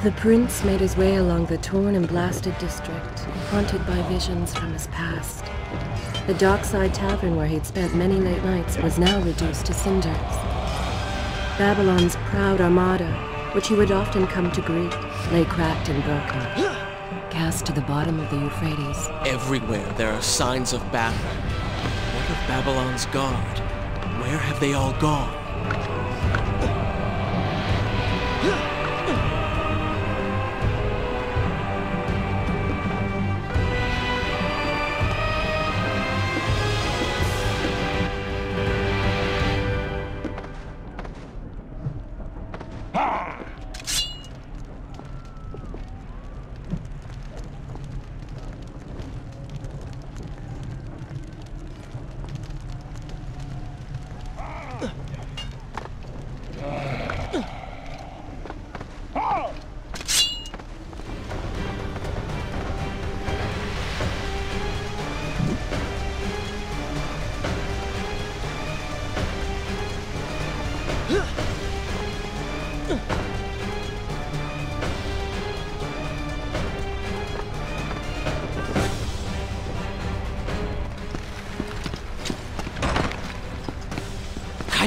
The prince made his way along the torn and blasted district, haunted by visions from his past. The dockside tavern where he'd spent many late nights was now reduced to cinders. Babylon's proud armada, which he would often come to greet, lay cracked and broken, cast to the bottom of the Euphrates. Everywhere there are signs of battle. What of Babylon's guard? Where have they all gone?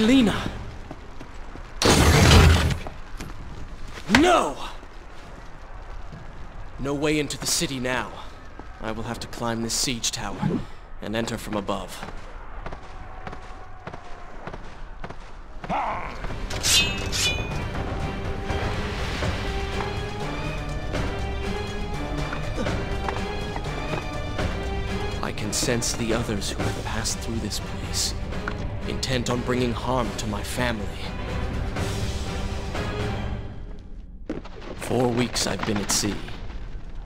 Lena! No! No way into the city now. I will have to climb this siege tower and enter from above. I can sense the others who have passed through this place, intent on bringing harm to my family. 4 weeks I've been at sea,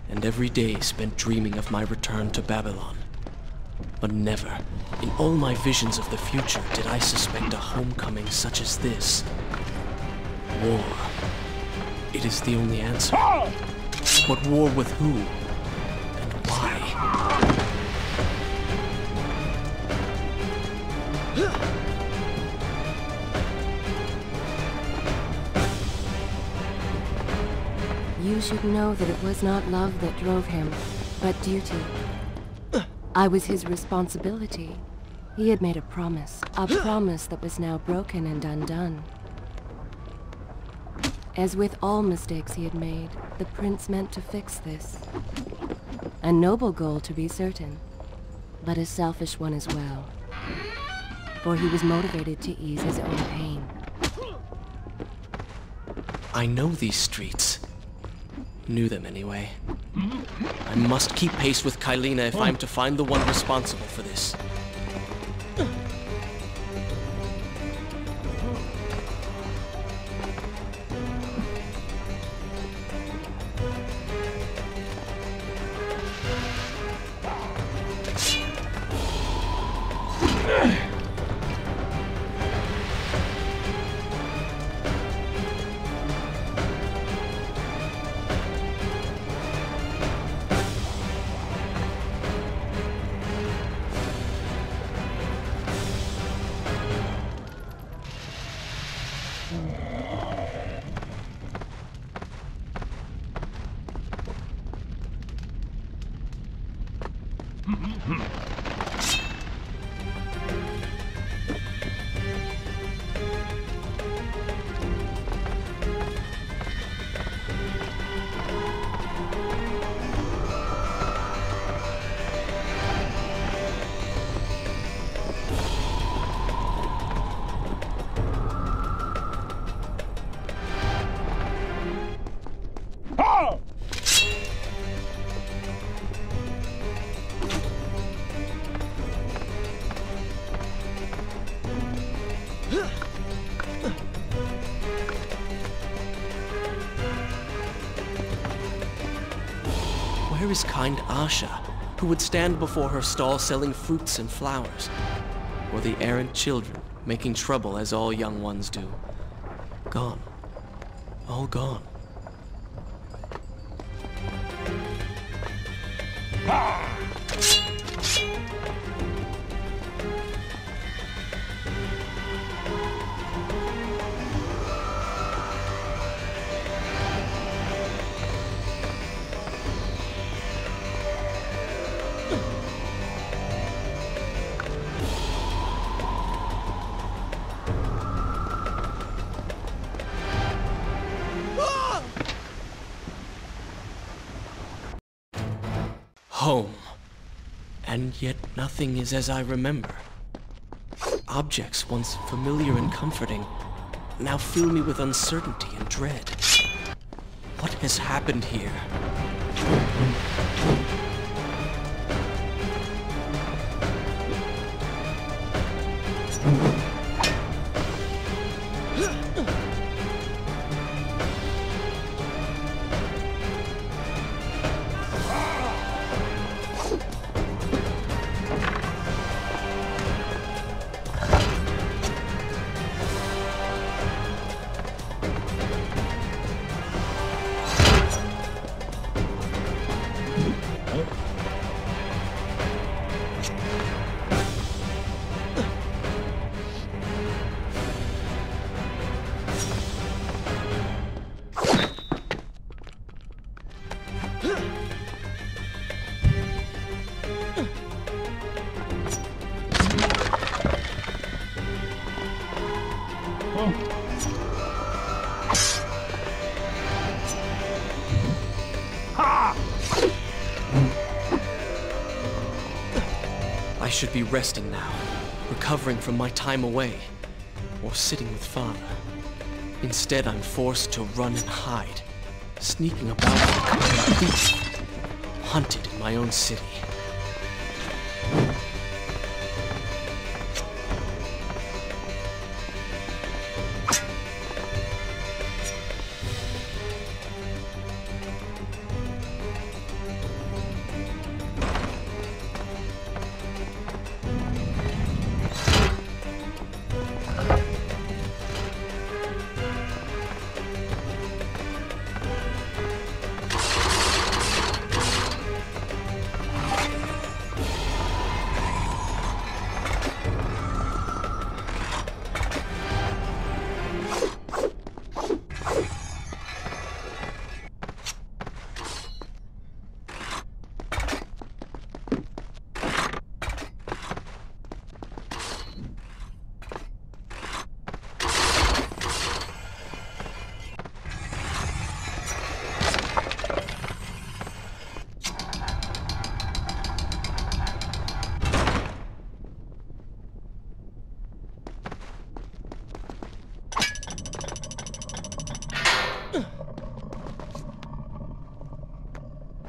and every day spent dreaming of my return to Babylon. But never, in all my visions of the future, did I suspect a homecoming such as this. War. It is the only answer. But war with who? And why? You should know that it was not love that drove him, but duty. I was his responsibility. He had made a promise that was now broken and undone. As with all mistakes he had made, the prince meant to fix this. A noble goal, to be certain, but a selfish one as well. For he was motivated to ease his own pain. I know these streets. Knew them anyway. I must keep pace with Kylena if I'm to find the one responsible for this. Where is kind Asha, who would stand before her stall selling fruits and flowers? Or the errant children, making trouble as all young ones do? Gone. All gone. Home. And yet nothing is as I remember. Objects once familiar and comforting now fill me with uncertainty and dread. What has happened here? I should be resting now, recovering from my time away, or sitting with Father. Instead, I'm forced to run and hide, sneaking about like a thief, hunted in my own city.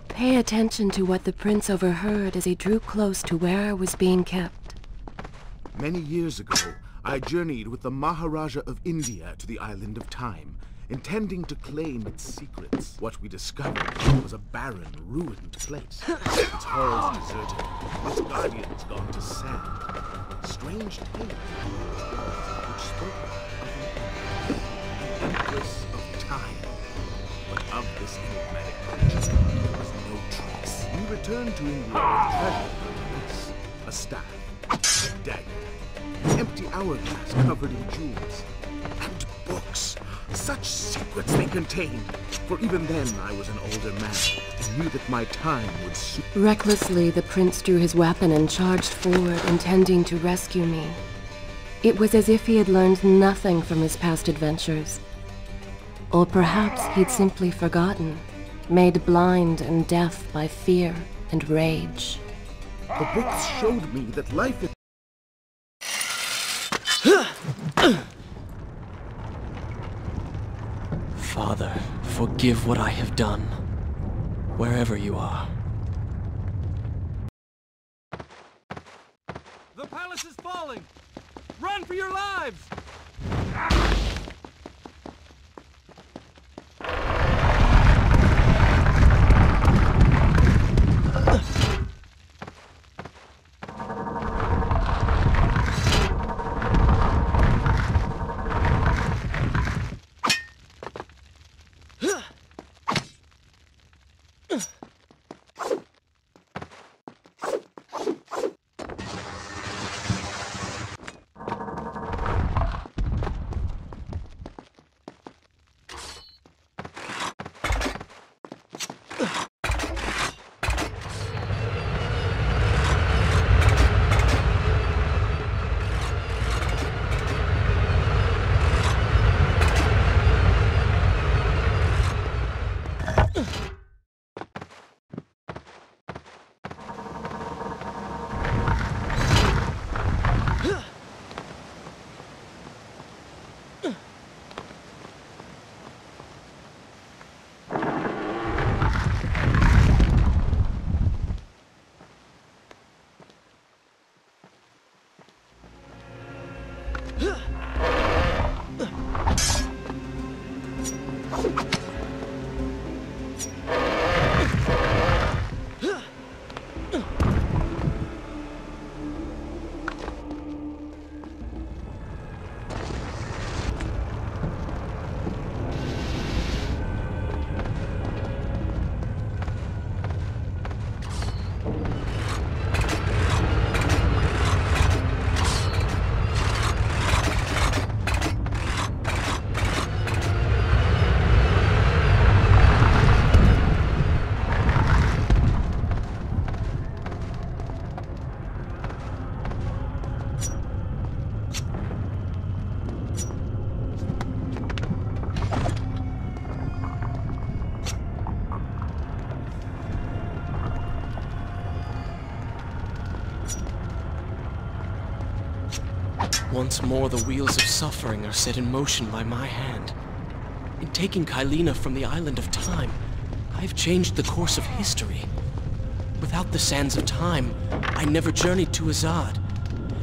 Pay attention to what the prince overheard as he drew close to where I was being kept. Many years ago, I journeyed with the Maharaja of India to the island of Time, intending to claim its secrets. What we discovered was a barren, ruined place. Its halls deserted, its guardians gone to sand. Strange tales which spoke of the Empress of Time. But of this enigmatic creature, there was no trace. We returned to India with treasure, a staff, a dagger, an empty hourglass covered in jewels, and books. Such secrets they contained. For even then I was an older man and knew that my time would soon. Recklessly, the prince drew his weapon and charged forward, intending to rescue me. It was as if he had learned nothing from his past adventures. Or perhaps he'd simply forgotten, made blind and deaf by fear and rage. The books showed me that life is... Father, forgive what I have done, wherever you are. The palace is falling! Run for your lives! Once more, the wheels of suffering are set in motion by my hand. In taking Kylina from the island of time, I have changed the course of history. Without the sands of time, I never journeyed to Azad,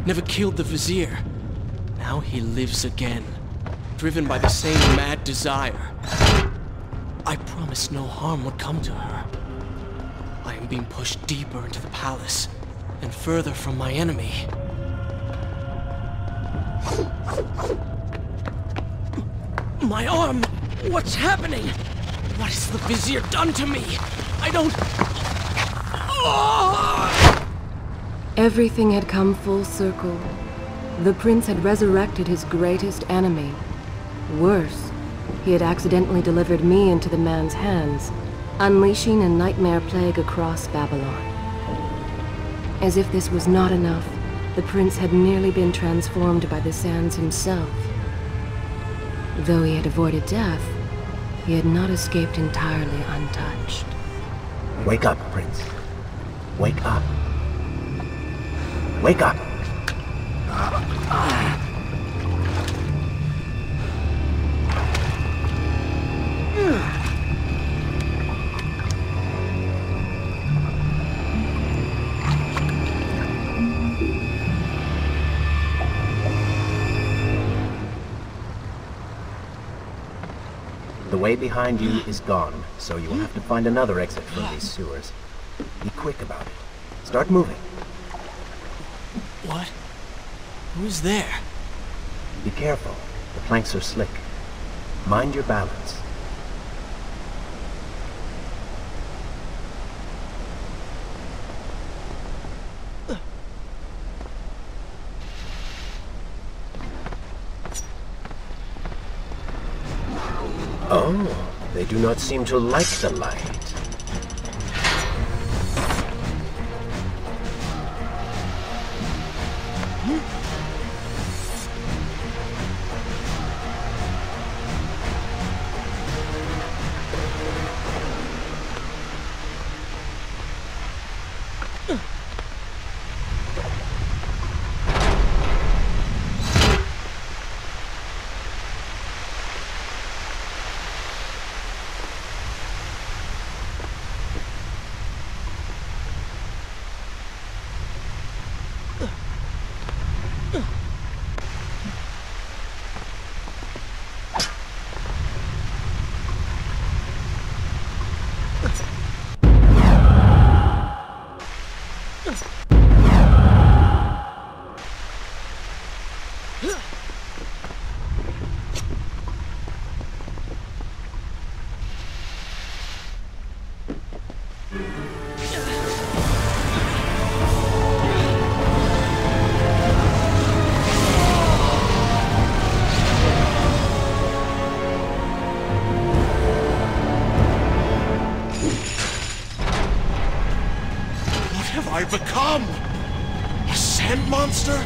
never killed the Vizier. Now he lives again, driven by the same mad desire. I promised no harm would come to her. I am being pushed deeper into the palace, and further from my enemy. My arm! What's happening? What has the Vizier done to me? I don't... Oh! Everything had come full circle. The prince had resurrected his greatest enemy. Worse, he had accidentally delivered me into the man's hands, unleashing a nightmare plague across Babylon. As if this was not enough, the prince had nearly been transformed by the sands himself. Though he had avoided death, he had not escaped entirely untouched. Wake up, Prince. Wake up. Wake up! The way behind you is gone, so you will have to find another exit from these sewers. Be quick about it. Start moving. What? Who's there? Be careful. The planks are slick. Mind your balance. Oh, they do not seem to like the light. I become? A sand monster?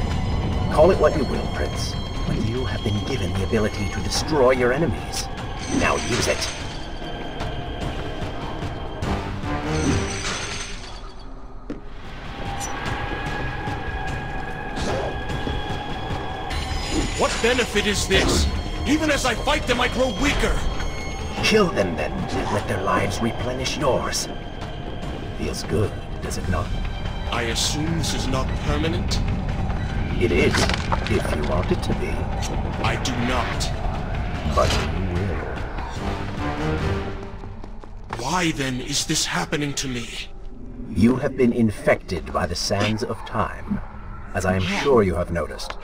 Call it what you will, Prince, but you have been given the ability to destroy your enemies. Now use it. What benefit is this? Even as I fight them, I grow weaker. Kill them then, and let their lives replenish yours. Feels good, does it not? I assume this is not permanent? It is, if you want it to be. I do not. But you will. Why then is this happening to me? You have been infected by the sands of time, as I am sure you have noticed.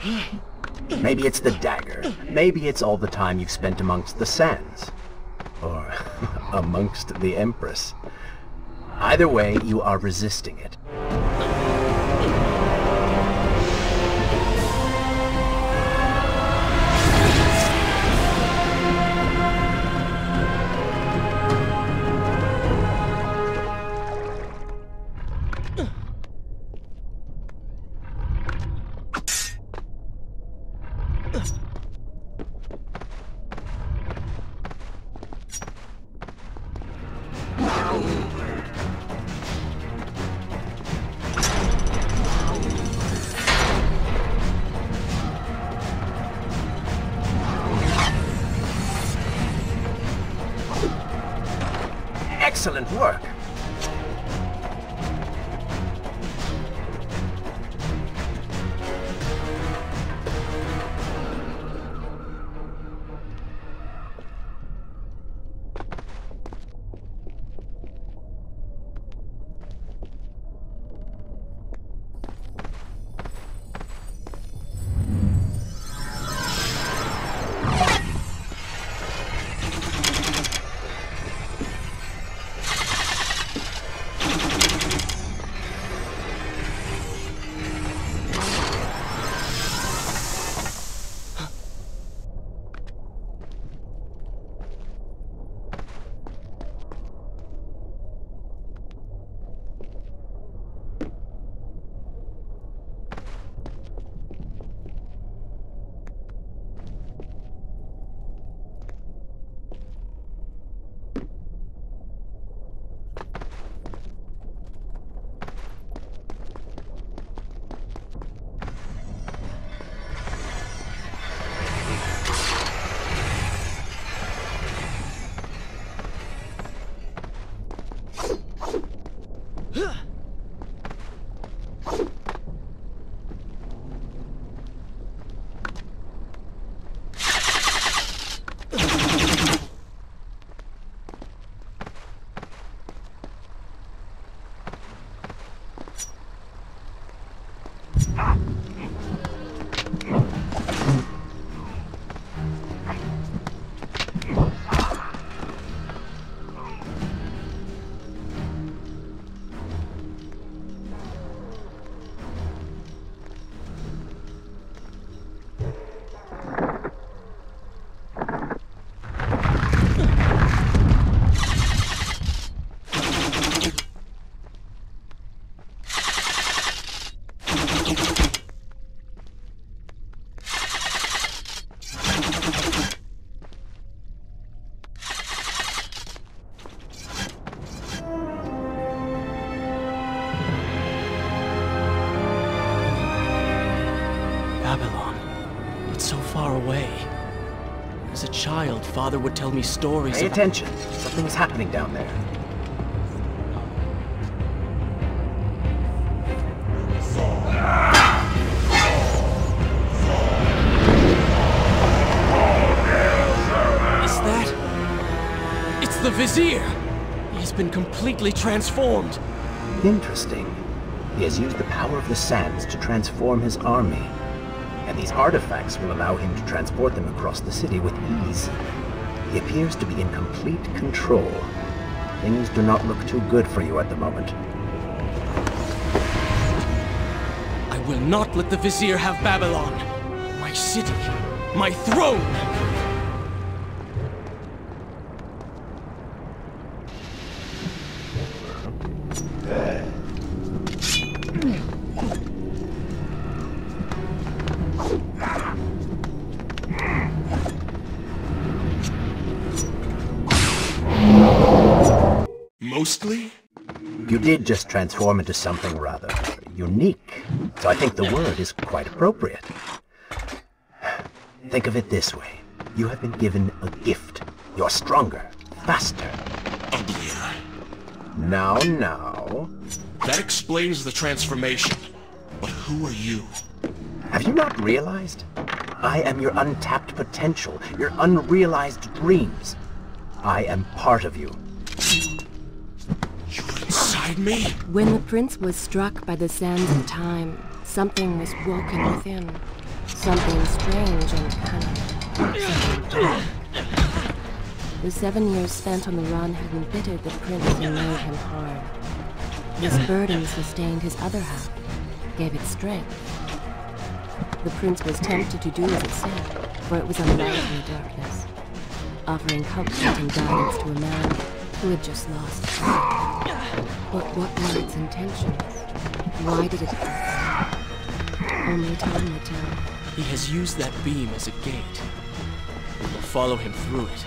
Maybe it's the dagger. Maybe it's all the time you've spent amongst the sands. Or amongst the Empress. Either way, you are resisting it. Excellent work! As a child, Father would tell me stories Pay of... attention. Something's happening down there. Is that... It's the Vizier! He has been completely transformed. Interesting. He has used the power of the sands to transform his army. And these artifacts will allow him to transport them across the city with ease. He appears to be in complete control. Things do not look too good for you at the moment. I will not let the Vizier have Babylon. My city. My throne! Mostly? You did just transform into something rather unique, so I think the word is quite appropriate. Think of it this way. You have been given a gift. You're stronger, faster. Uglier. Now. That explains the transformation. But who are you? Have you not realized? I am your untapped potential, your unrealized dreams. I am part of you. You're inside me? When the prince was struck by the sands of time, something was woken within. Something strange and cunning. The 7 years spent on the run had embittered the prince and made him hard. This burden sustained his other half, gave it strength. The prince was tempted to do as it said, for it was a light in the darkness, offering comfort and guidance to a man who had just lost his life. But what were its intentions? Why did it happen? Only time would tell. He has used that beam as a gate. We will follow him through it.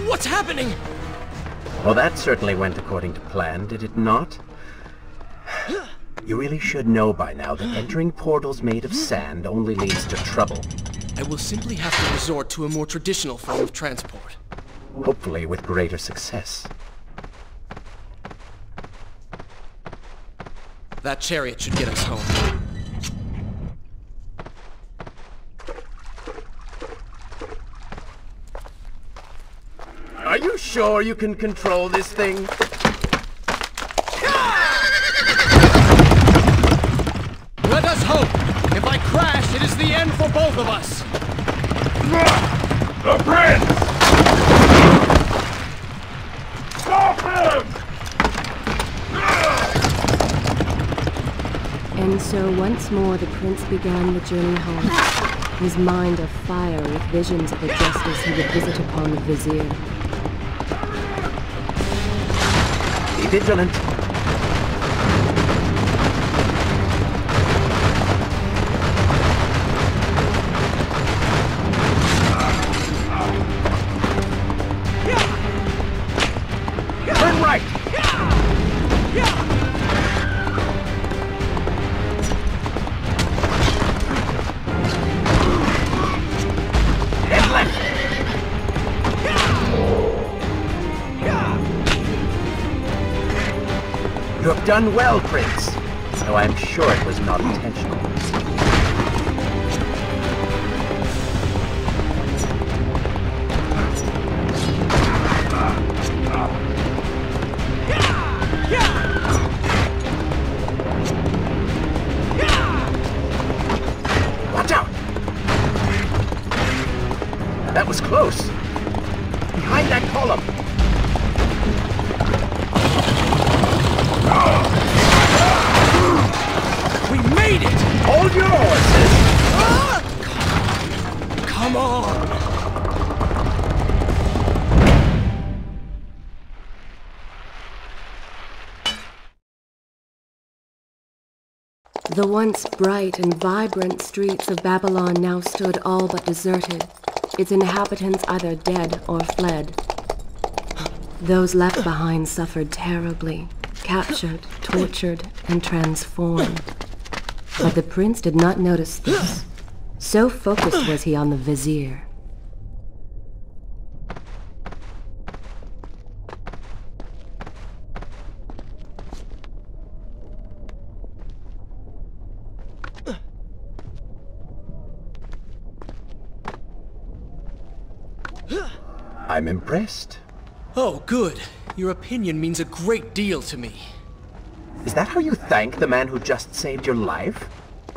What's happening? Well, that certainly went according to plan, did it not? You really should know by now that entering portals made of sand only leads to trouble. I will simply have to resort to a more traditional form of transport. Hopefully with greater success. That chariot should get us home. Are you sure you can control this thing? Let us hope! If I crash, it is the end for both of us! The prince! Stop him! And so once more the prince began the journey home, his mind afire with visions of the justice he would visit upon the vizier. Be vigilant. Turn right! And left! You have done well, Prince, though I'm sure it was not intentional. Watch out! That was close. Behind that column. We made it! Hold your horses! Come on! The once bright and vibrant streets of Babylon now stood all but deserted, its inhabitants either dead or fled. Those left behind suffered terribly, captured, tortured, and transformed. But the prince did not notice this. So focused was he on the vizier. I'm impressed. Oh, good. Your opinion means a great deal to me. Is that how you thank the man who just saved your life?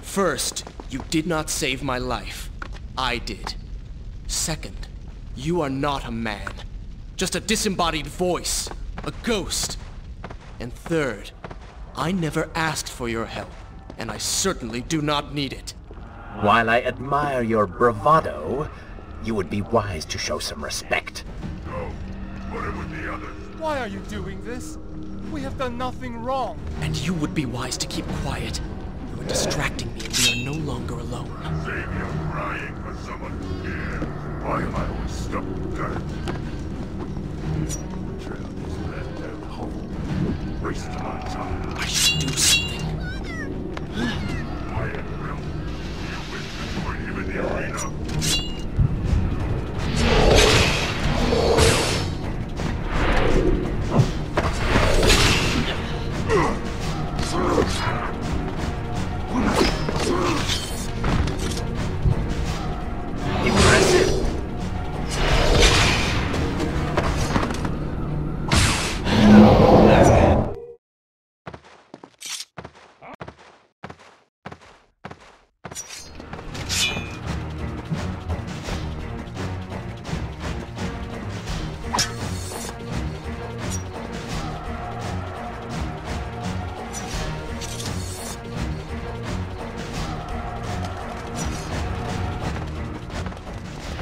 First, you did not save my life. I did. Second, you are not a man. Just a disembodied voice. A ghost. And third, I never asked for your help, and I certainly do not need it. While I admire your bravado, you would be wise to show some respect. Go. Put him with the others. Why are you doing this? We have done nothing wrong. And you would be wise to keep quiet. You are distracting me, and we are no longer alone. Save you crying for someone who cares. Why am I always stuck with dirt? Trail these men down home. Waste my time. I should do something. Quiet, Will. You win before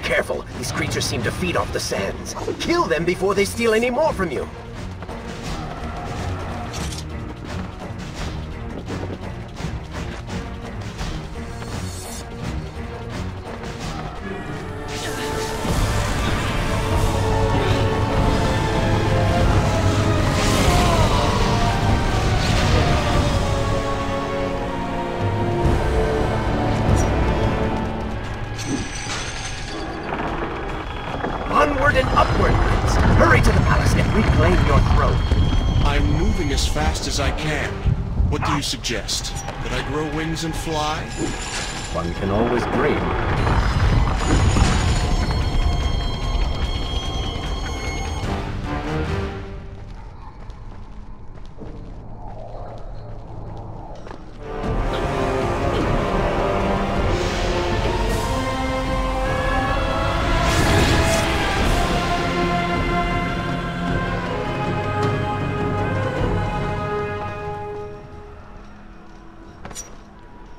Careful, these creatures seem to feed off the sands. Kill them before they steal any more from you. Onward and upward, Prince. Hurry to the palace and reclaim your throne. I'm moving as fast as I can. What do you suggest? That I grow wings and fly? One can always dream.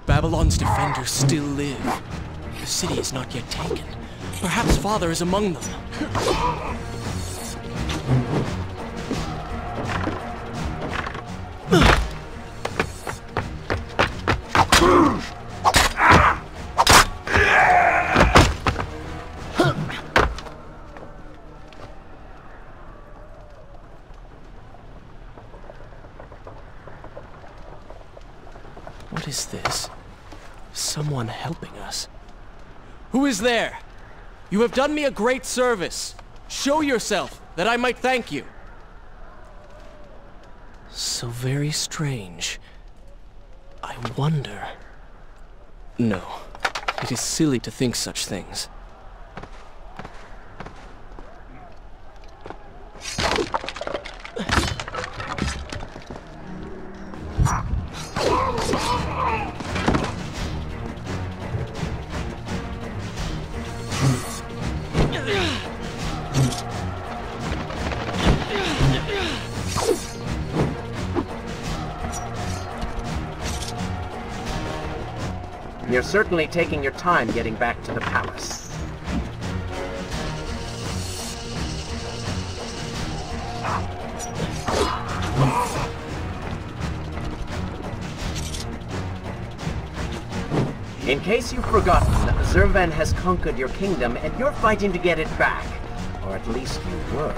Babylon's defenders still live. The city is not yet taken. Perhaps Father is among them. What is this? Someone helping us. Who is there? You have done me a great service. Show yourself, that I might thank you. So very strange. I wonder... No, it is silly to think such things. You're certainly taking your time getting back to the palace. In case you've forgotten, Zurvan has conquered your kingdom and you're fighting to get it back. Or at least you were.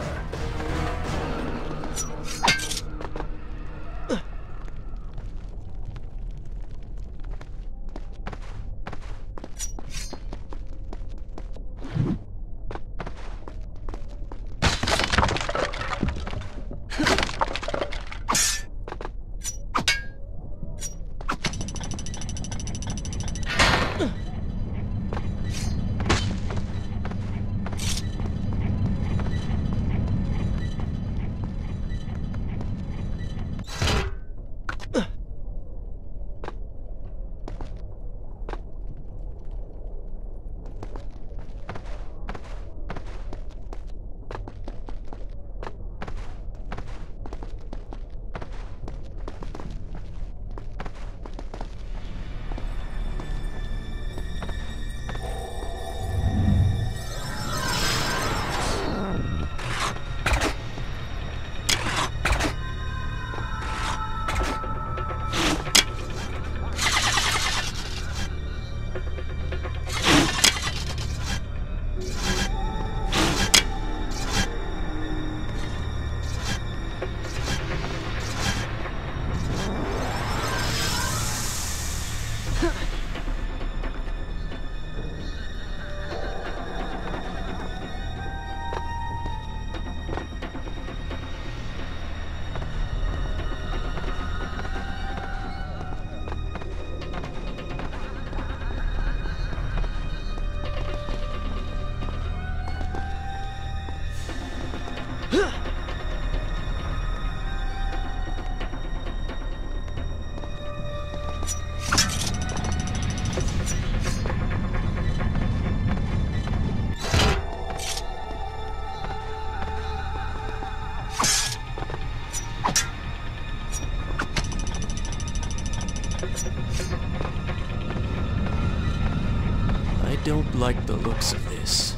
don't like the looks of this.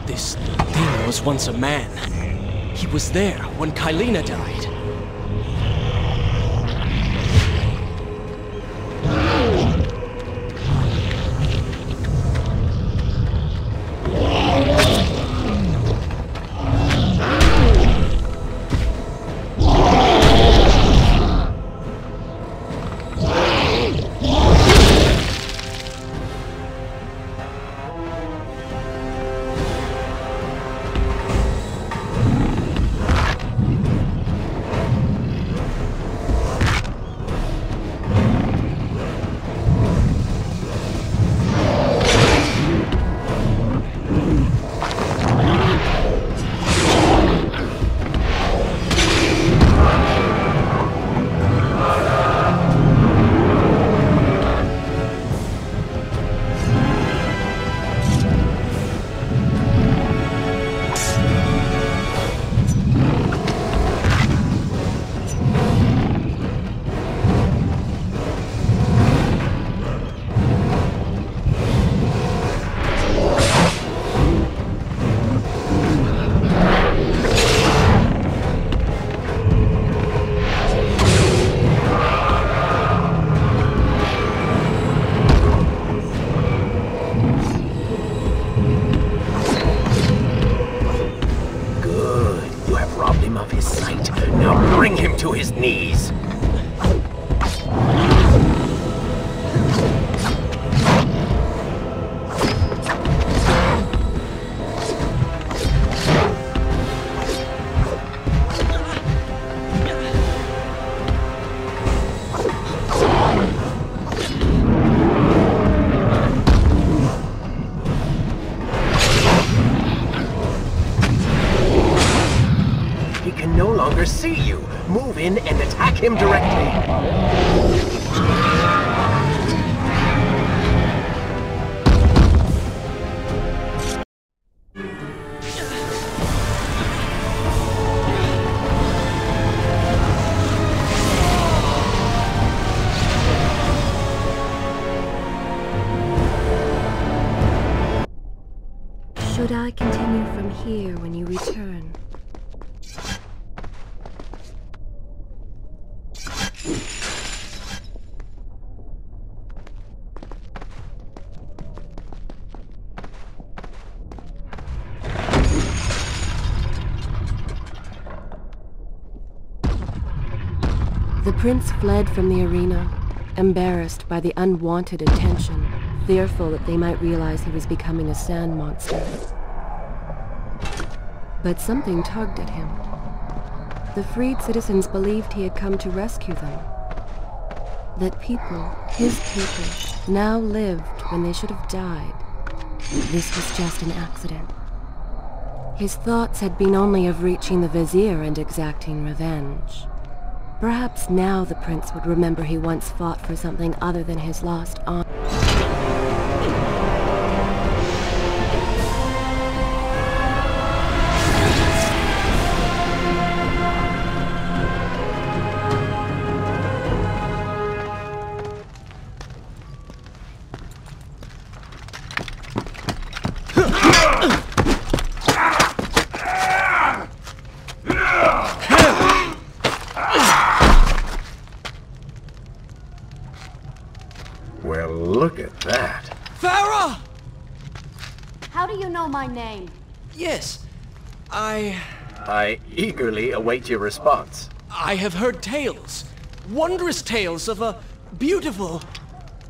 This thing was once a man. He was there when Kylina died. To his knees. He can no longer see you. Move in and attack him directly. Should I continue from here when you return? The prince fled from the arena, embarrassed by the unwanted attention, fearful that they might realize he was becoming a sand monster. But something tugged at him. The freed citizens believed he had come to rescue them. That people, his people, now lived when they should have died. This was just an accident. His thoughts had been only of reaching the vizier and exacting revenge. Perhaps now the prince would remember he once fought for something other than his lost honor. Well, look at that. Farah! How do you know my name? Yes, I eagerly await your response. have heard tales, wondrous tales of a beautiful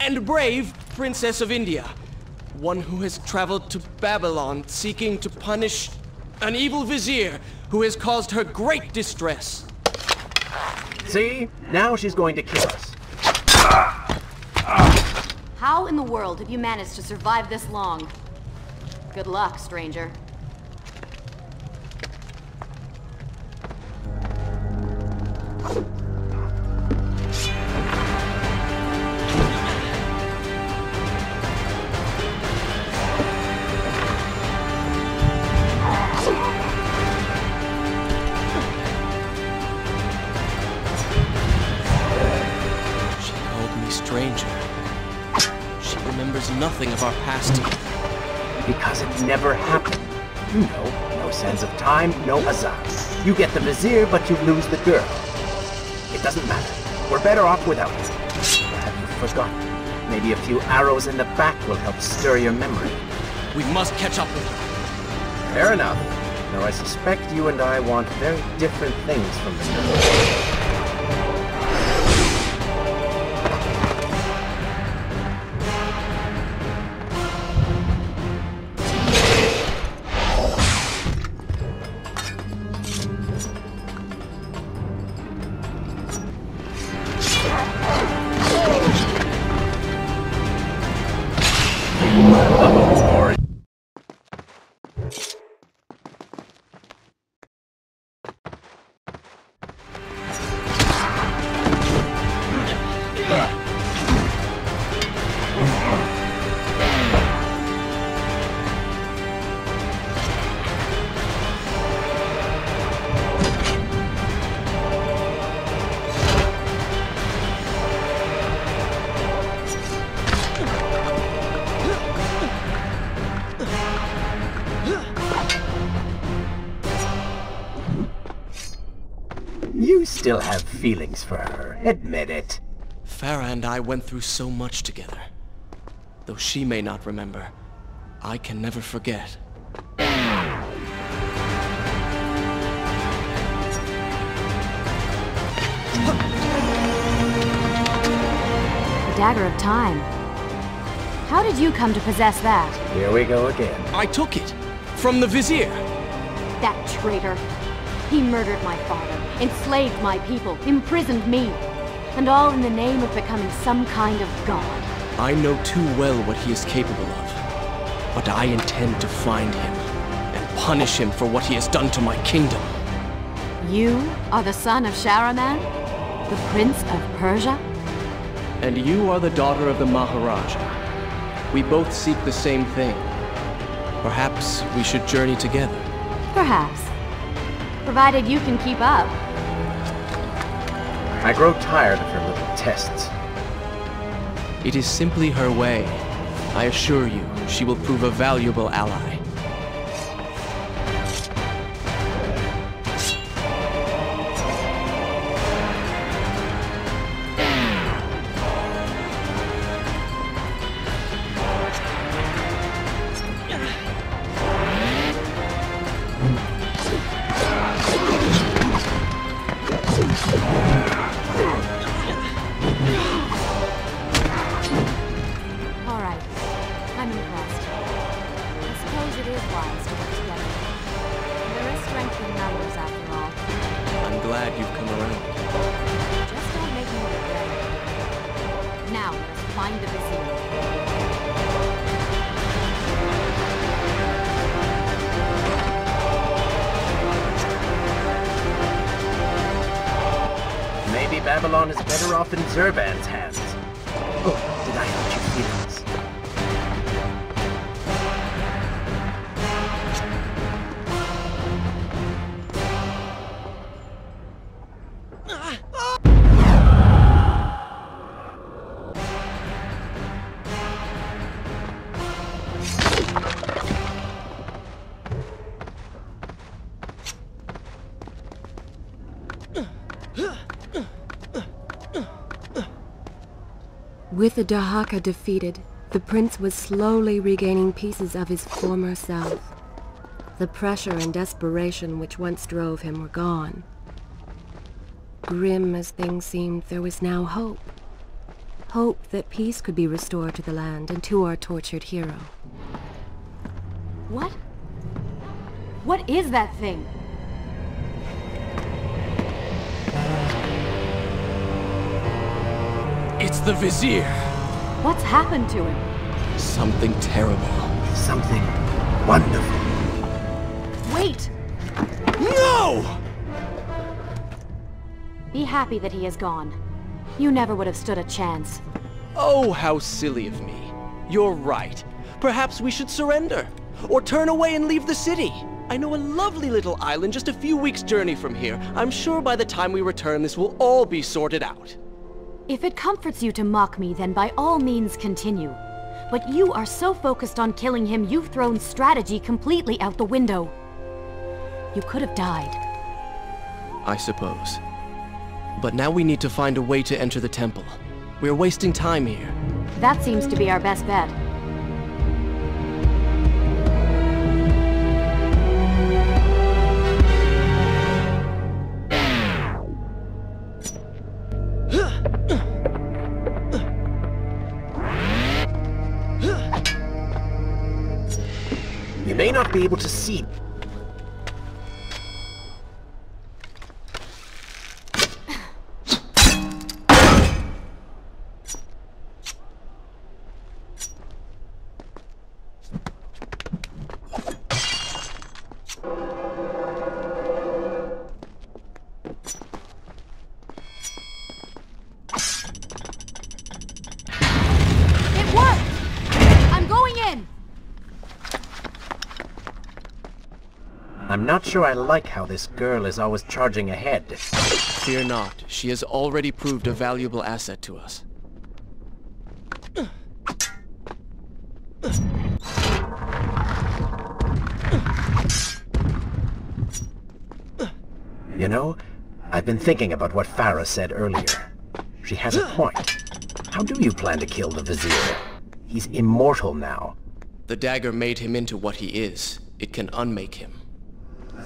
and brave princess of India. One who has traveled to Babylon seeking to punish an evil vizier who has caused her great distress. See? Now she's going to kill us. How in the world have you managed to survive this long? Good luck, stranger. remembers nothing of our past together. Because it never happened. No sands of time, no Azam. You get the Vizier, but you lose the girl. It doesn't matter. We're better off without it. Or have you forgotten? Maybe a few arrows in the back will help stir your memory. We must catch up with her. Fair enough. Though I suspect you and I want very different things from the girl. You still have feelings for her. Admit it. Farah and I went through so much together. Though she may not remember, I can never forget. The Dagger of Time. How did you come to possess that? Here we go again. I took it! From the Vizier! That traitor. He murdered my father, enslaved my people, imprisoned me. And all in the name of becoming some kind of god. I know too well what he is capable of. But I intend to find him, and punish him for what he has done to my kingdom. You are the son of Shahraman? The Prince of Persia? And you are the daughter of the Maharaja. We both seek the same thing. Perhaps we should journey together. Perhaps. Provided you can keep up. I grow tired of her little tests. It is simply her way. I assure you, she will prove a valuable ally. Maybe Babylon is better off in Zurban's hands. Oh, did I hurt your feelings? With the Dahaka defeated, the prince was slowly regaining pieces of his former self. The pressure and desperation which once drove him were gone. Grim as things seemed, there was now hope. Hope that peace could be restored to the land and to our tortured hero. What? What is that thing? It's the Vizier! What's happened to him? Something terrible. Something wonderful. Wait! No! Be happy that he is gone. You never would have stood a chance. Oh, how silly of me. You're right. Perhaps we should surrender. Or turn away and leave the city. I know a lovely little island just a few weeks' journey from here. I'm sure by the time we return this will all be sorted out. If it comforts you to mock me, then by all means continue. But you are so focused on killing him, you've thrown strategy completely out the window. You could have died. I suppose. But now we need to find a way to enter the temple. We're wasting time here. That seems to be our best bet. You may not be able to see. It worked! I'm going in! I'm not sure I like how this girl is always charging ahead. Fear not, she has already proved a valuable asset to us. You know, I've been thinking about what Farah said earlier. She has a point. How do you plan to kill the Vizier? He's immortal now. The dagger made him into what he is. It can unmake him.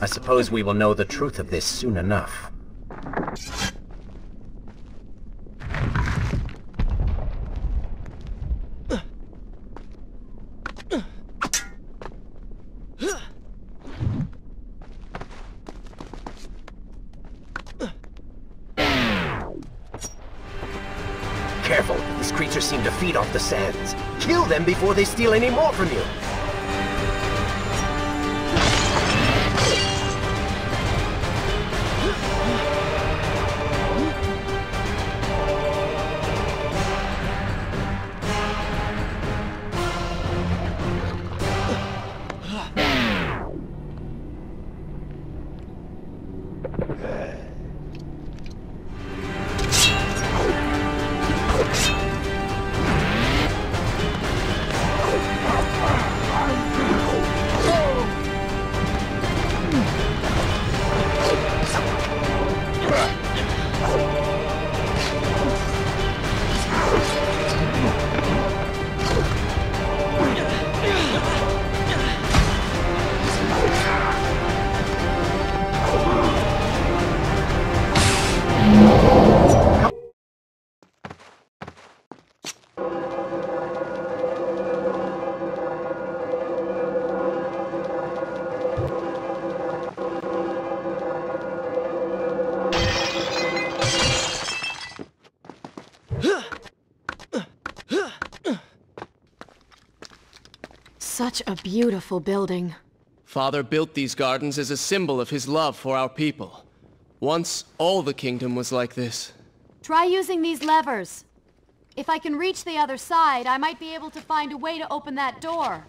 I suppose we will know the truth of this soon enough. Careful, these creatures seem to feed off the sands. Kill them before they steal any more from you! Such a beautiful building. Father built these gardens as a symbol of his love for our people. Once, all the kingdom was like this. Try using these levers. If I can reach the other side, I might be able to find a way to open that door.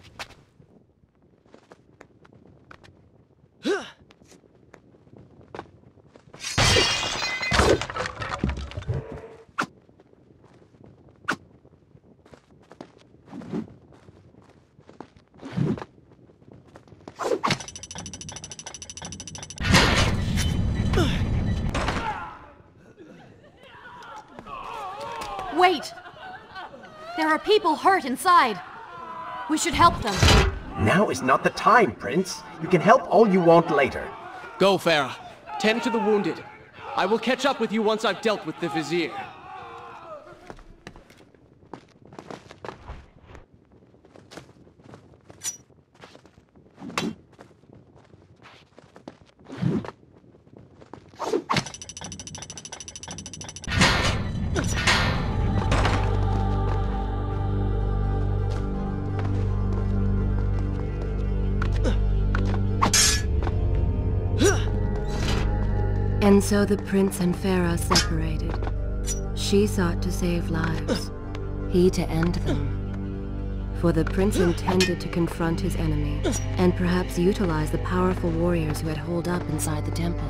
Wait! There are people hurt inside. We should help them. Now is not the time, Prince. You can help all you want later. Go, Farah. Tend to the wounded. I will catch up with you once I've dealt with the Vizier. And so the prince and Farah separated. She sought to save lives, he to end them. For the prince intended to confront his enemy, and perhaps utilize the powerful warriors who had holed up inside the temple.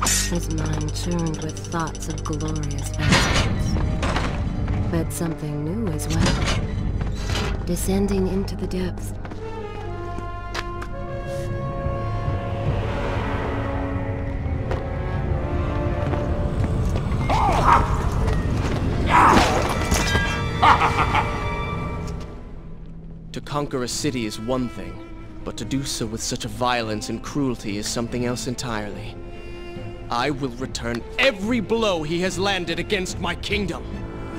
His mind churned with thoughts of glorious vengeance. But but something new as well. Descending into the depths. To conquer a city is one thing, but to do so with such a violence and cruelty is something else entirely. I will return every blow he has landed against my kingdom.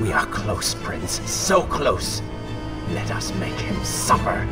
We are close, Prince. So close. Let us make him suffer.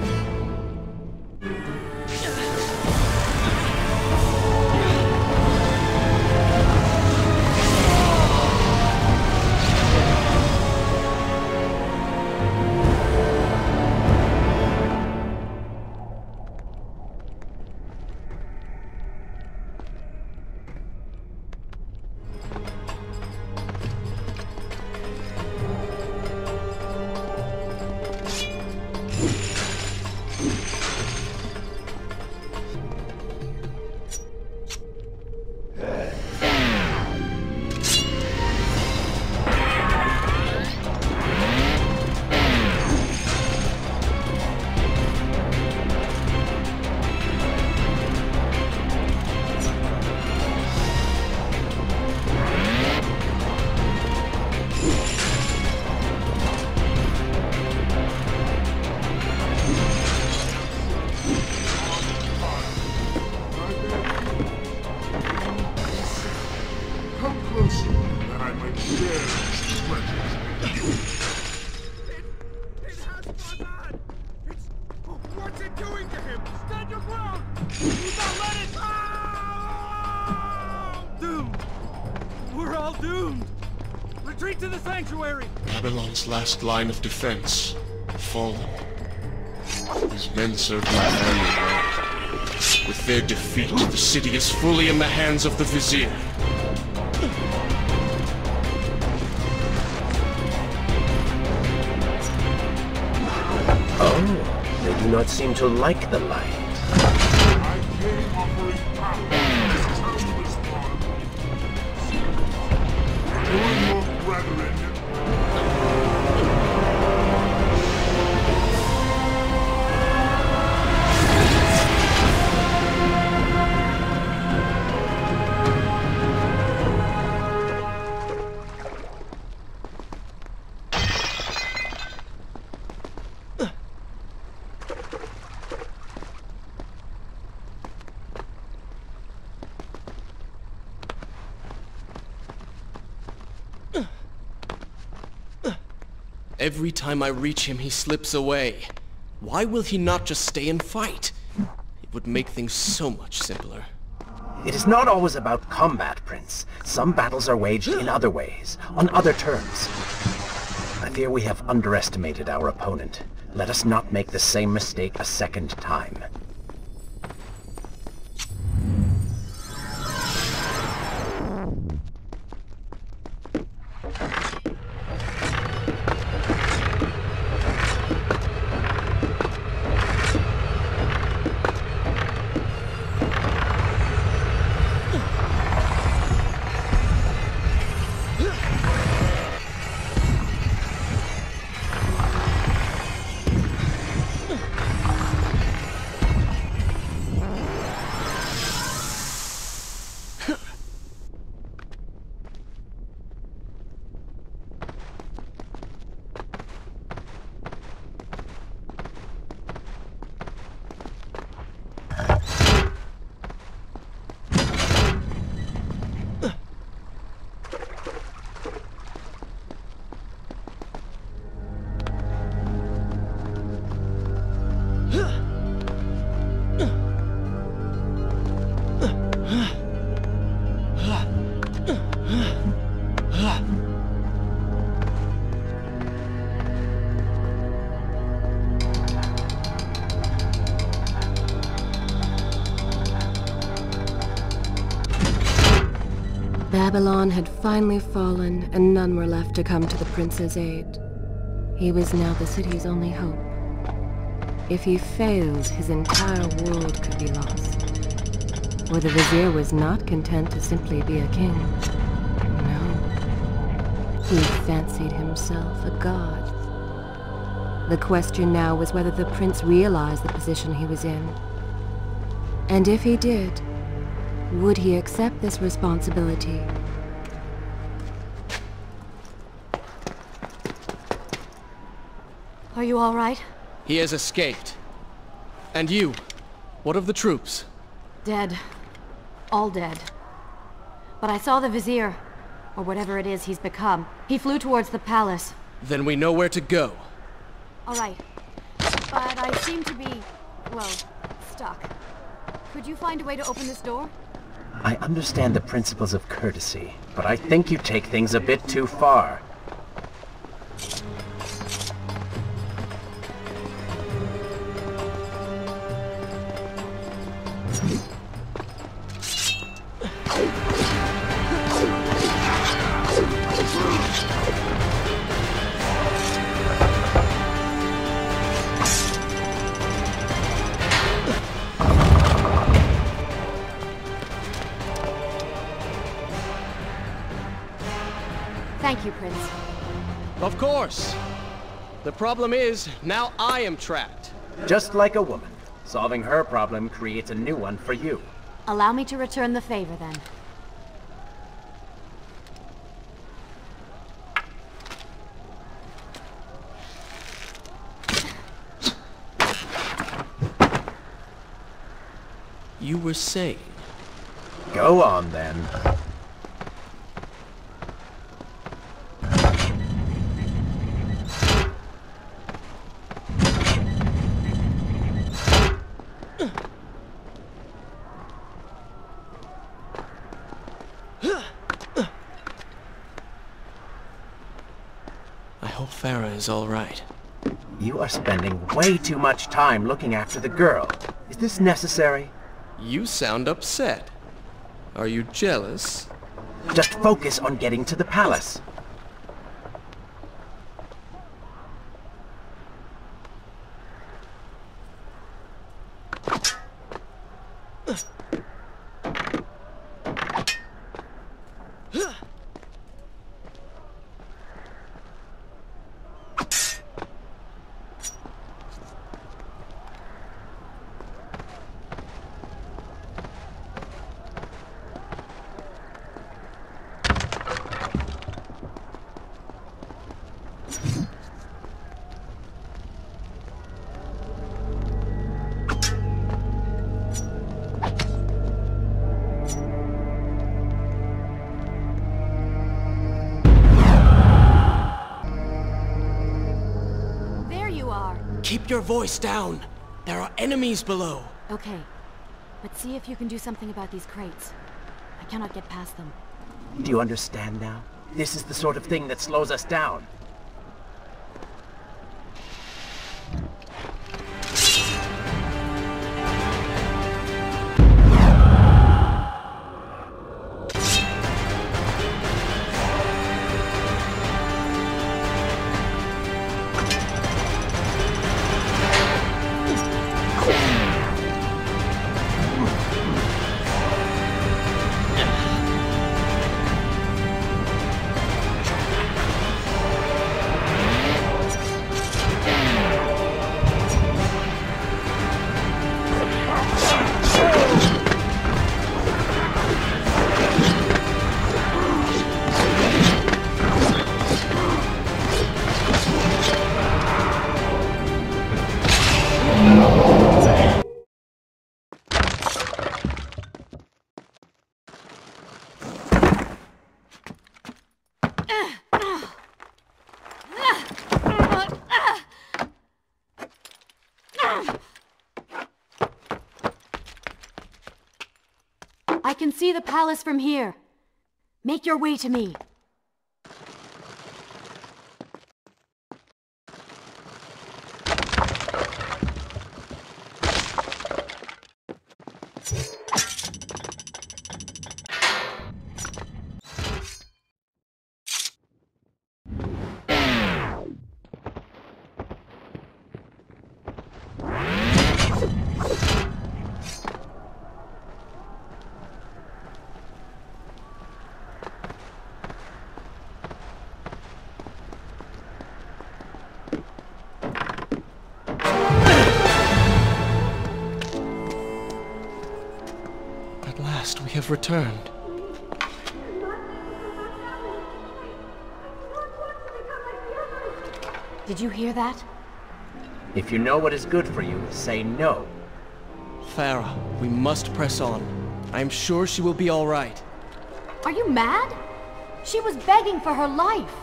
Babylon's last line of defense, fallen. These men served my family well. With their defeat, the city is fully in the hands of the Vizier. Oh, they do not seem to like the light. I came offering power. This is how you respond. Join your brethren. Every time I reach him, he slips away. Why will he not just stay and fight? It would make things so much simpler. It is not always about combat, Prince. Some battles are waged in other ways, on other terms. I fear we have underestimated our opponent. Let us not make the same mistake a second time. Babylon had finally fallen, and none were left to come to the prince's aid. He was now the city's only hope. If he failed, his entire world could be lost. For the Vizier was not content to simply be a king. No. He fancied himself a god. The question now was whether the prince realized the position he was in. And if he did, would he accept this responsibility? Are you all right? He has escaped. And you? What of the troops? Dead. All dead. But I saw the Vizier, or whatever it is he's become. He flew towards the palace. Then we know where to go. All right. But I seem to be, well, stuck. Could you find a way to open this door? I understand the principles of courtesy, but I think you take things a bit too far. Thank you, Prince. Of course. The problem is, now I am trapped. Just like a woman. Solving her problem creates a new one for you. Allow me to return the favor, then. You were saying? Go on, then. I hope Farah is all right. You are spending way too much time looking after the girl. Is this necessary? You sound upset. Are you jealous? Just focus on getting to the palace. Keep your voice down. There are enemies below. Okay. But see if you can do something about these crates. I cannot get past them. Do you understand now? This is the sort of thing that slows us down. I can see the palace from here. Make your way to me. have returned. Did you hear that? If you know what is good for you, say no. Farah, we must press on. I am sure she will be all right. Are you mad? She was begging for her life.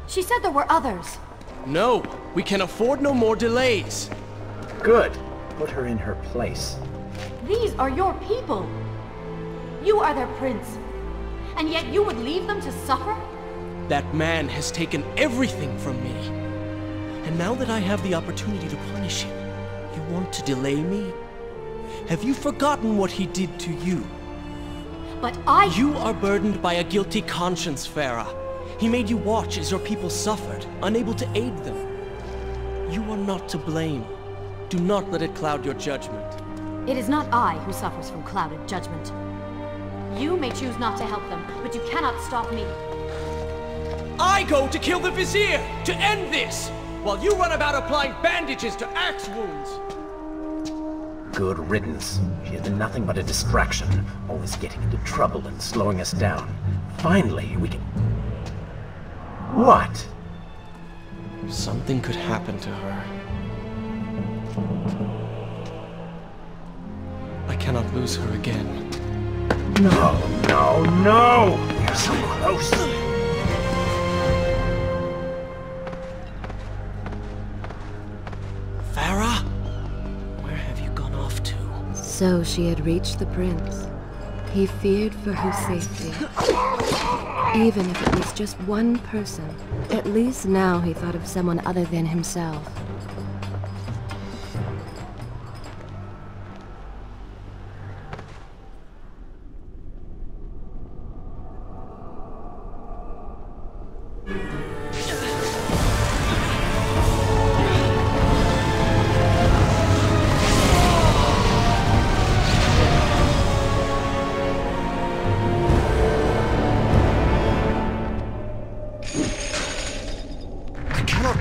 She said there were others. No, we can afford no more delays. Good. Put her in her place. These are your people. You are their prince. And yet you would leave them to suffer? That man has taken everything from me. And now that I have the opportunity to punish him, you want to delay me? Have you forgotten what he did to you? But You are burdened by a guilty conscience, Farah. He made you watch as your people suffered, unable to aid them. You are not to blame. Do not let it cloud your judgment. It is not I who suffers from clouded judgment. You may choose not to help them, but you cannot stop me. I go to kill the Vizier, to end this, while you run about applying bandages to axe wounds. Good riddance. She has been nothing but a distraction, always getting into trouble and slowing us down. Finally, we can... What? Something could happen to her. I cannot lose her again. No, no, no! You're so close! Farah? Where have you gone off to? So she had reached the prince. He feared for her safety. Even if it was just one person. At least now he thought of someone other than himself.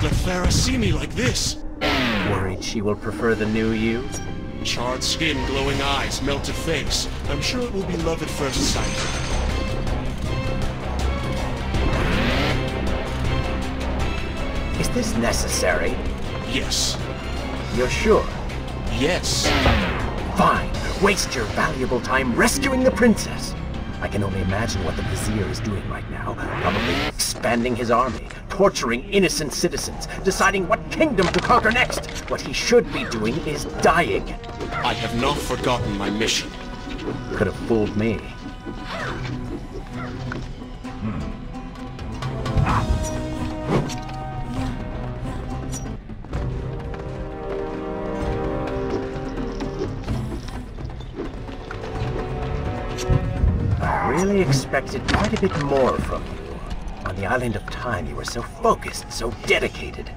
Let Farah see me like this. Worried she will prefer the new you? Charred skin, glowing eyes, melted face. I'm sure it will be love at first sight. Is this necessary? Yes. You're sure? Yes. Fine. Waste your valuable time rescuing the princess. I can only imagine what the Vizier is doing right now. Probably expanding his army, torturing innocent citizens, deciding what kingdom to conquer next. What he should be doing is dying. I have not forgotten my mission. Could have fooled me. I really expected quite a bit more from you. On the island of time, you were so focused, so dedicated.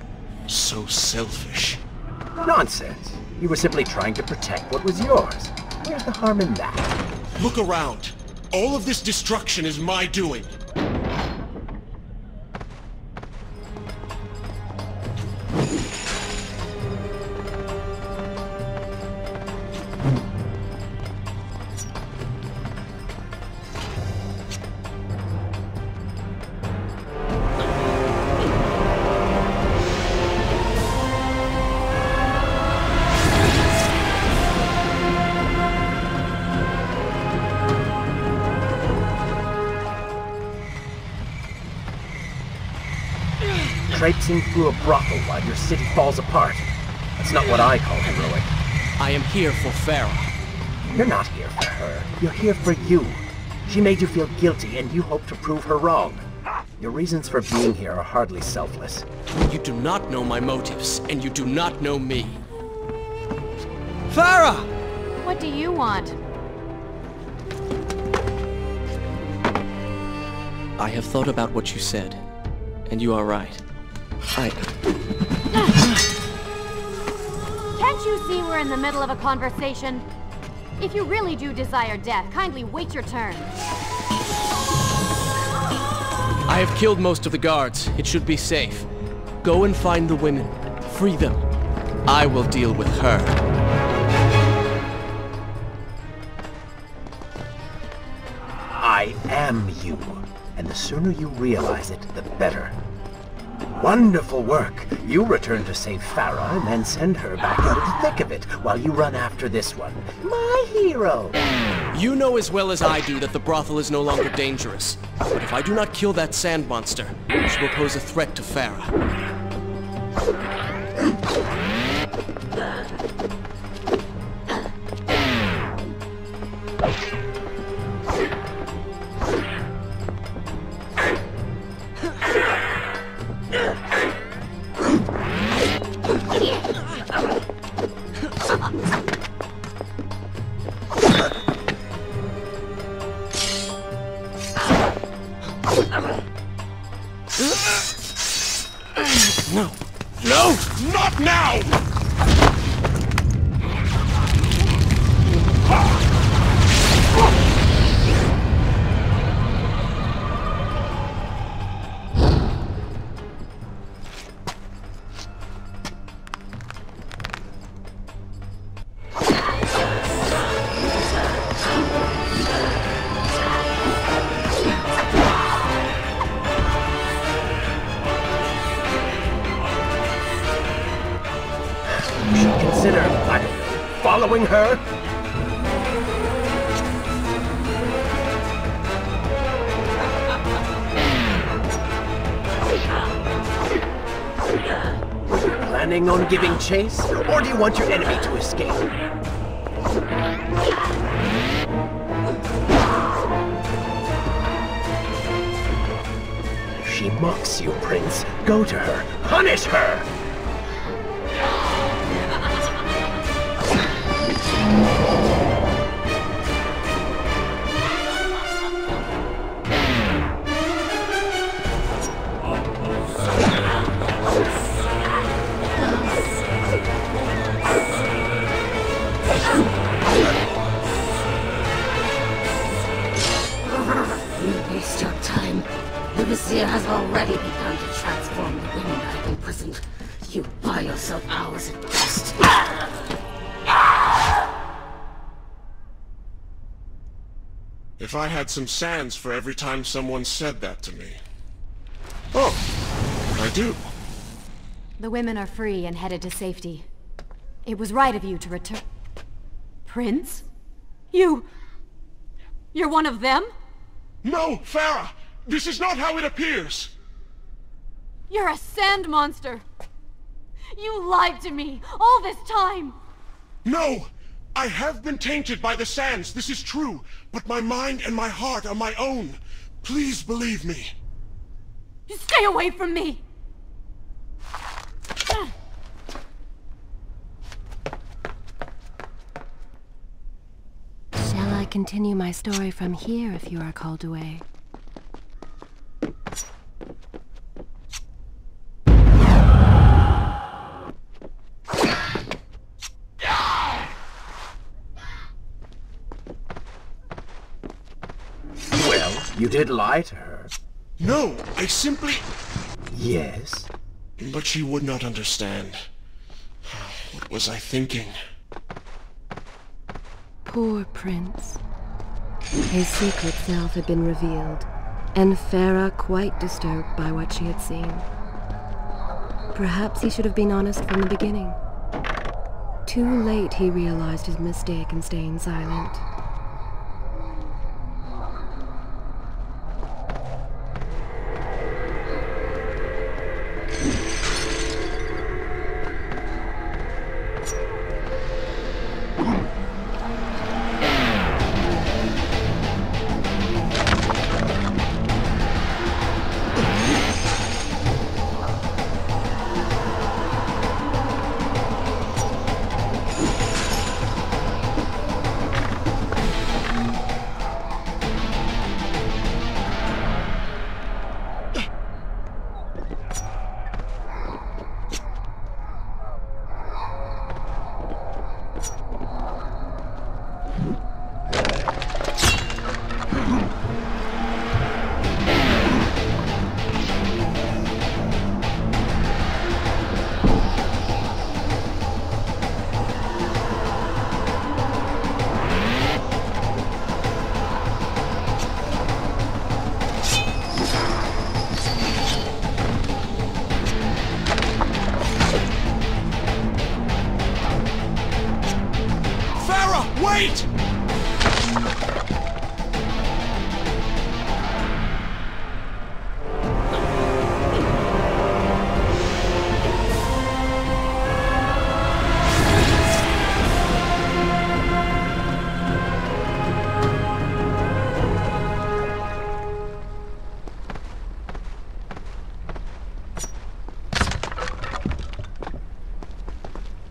So selfish. Nonsense. You were simply trying to protect what was yours. Where's the harm in that? Look around. All of this destruction is my doing. Traipsing through a brothel while your city falls apart. That's not what I call heroic. I am here for Farah. You're not here for her. You're here for you. She made you feel guilty, and you hope to prove her wrong. Your reasons for being here are hardly selfless. You do not know my motives, and you do not know me. Farah! What do you want? I have thought about what you said, and you are right. Can't you see we're in the middle of a conversation? If you really do desire death, kindly wait your turn. I have killed most of the guards. It should be safe. Go and find the women. Free them. I will deal with her. I am you, and the sooner you realize it, the better. Wonderful work. You return to save Farah and then send her back into the thick of it while you run after this one. My hero! You know as well as I do that the brothel is no longer dangerous. But if I do not kill that sand monster, she will pose a threat to Farah. No! No! Not now! Consider, I don't know, following her? Planning on giving chase, or do you want your enemy to escape? She mocks you, Prince. Go to her. Punish her! Waste your time. The Vizier has already begun to transform the women I've imprisoned. You buy yourself hours at best. If I had some sands for every time someone said that to me. Oh, I do. The women are free and headed to safety. It was right of you to return. Prince? You're one of them? No, Farah! This is not how it appears! You're a sand monster! You lied to me all this time! No! I have been tainted by the sands, this is true, but my mind and my heart are my own. Please believe me. Stay away from me! Shall I continue my story from here if you are called away? Well, you did lie to her. No, I simply... Yes? But she would not understand. What was I thinking? Poor Prince. His secret self had been revealed, and Farah quite disturbed by what she had seen. Perhaps he should have been honest from the beginning. Too late he realized his mistake in staying silent.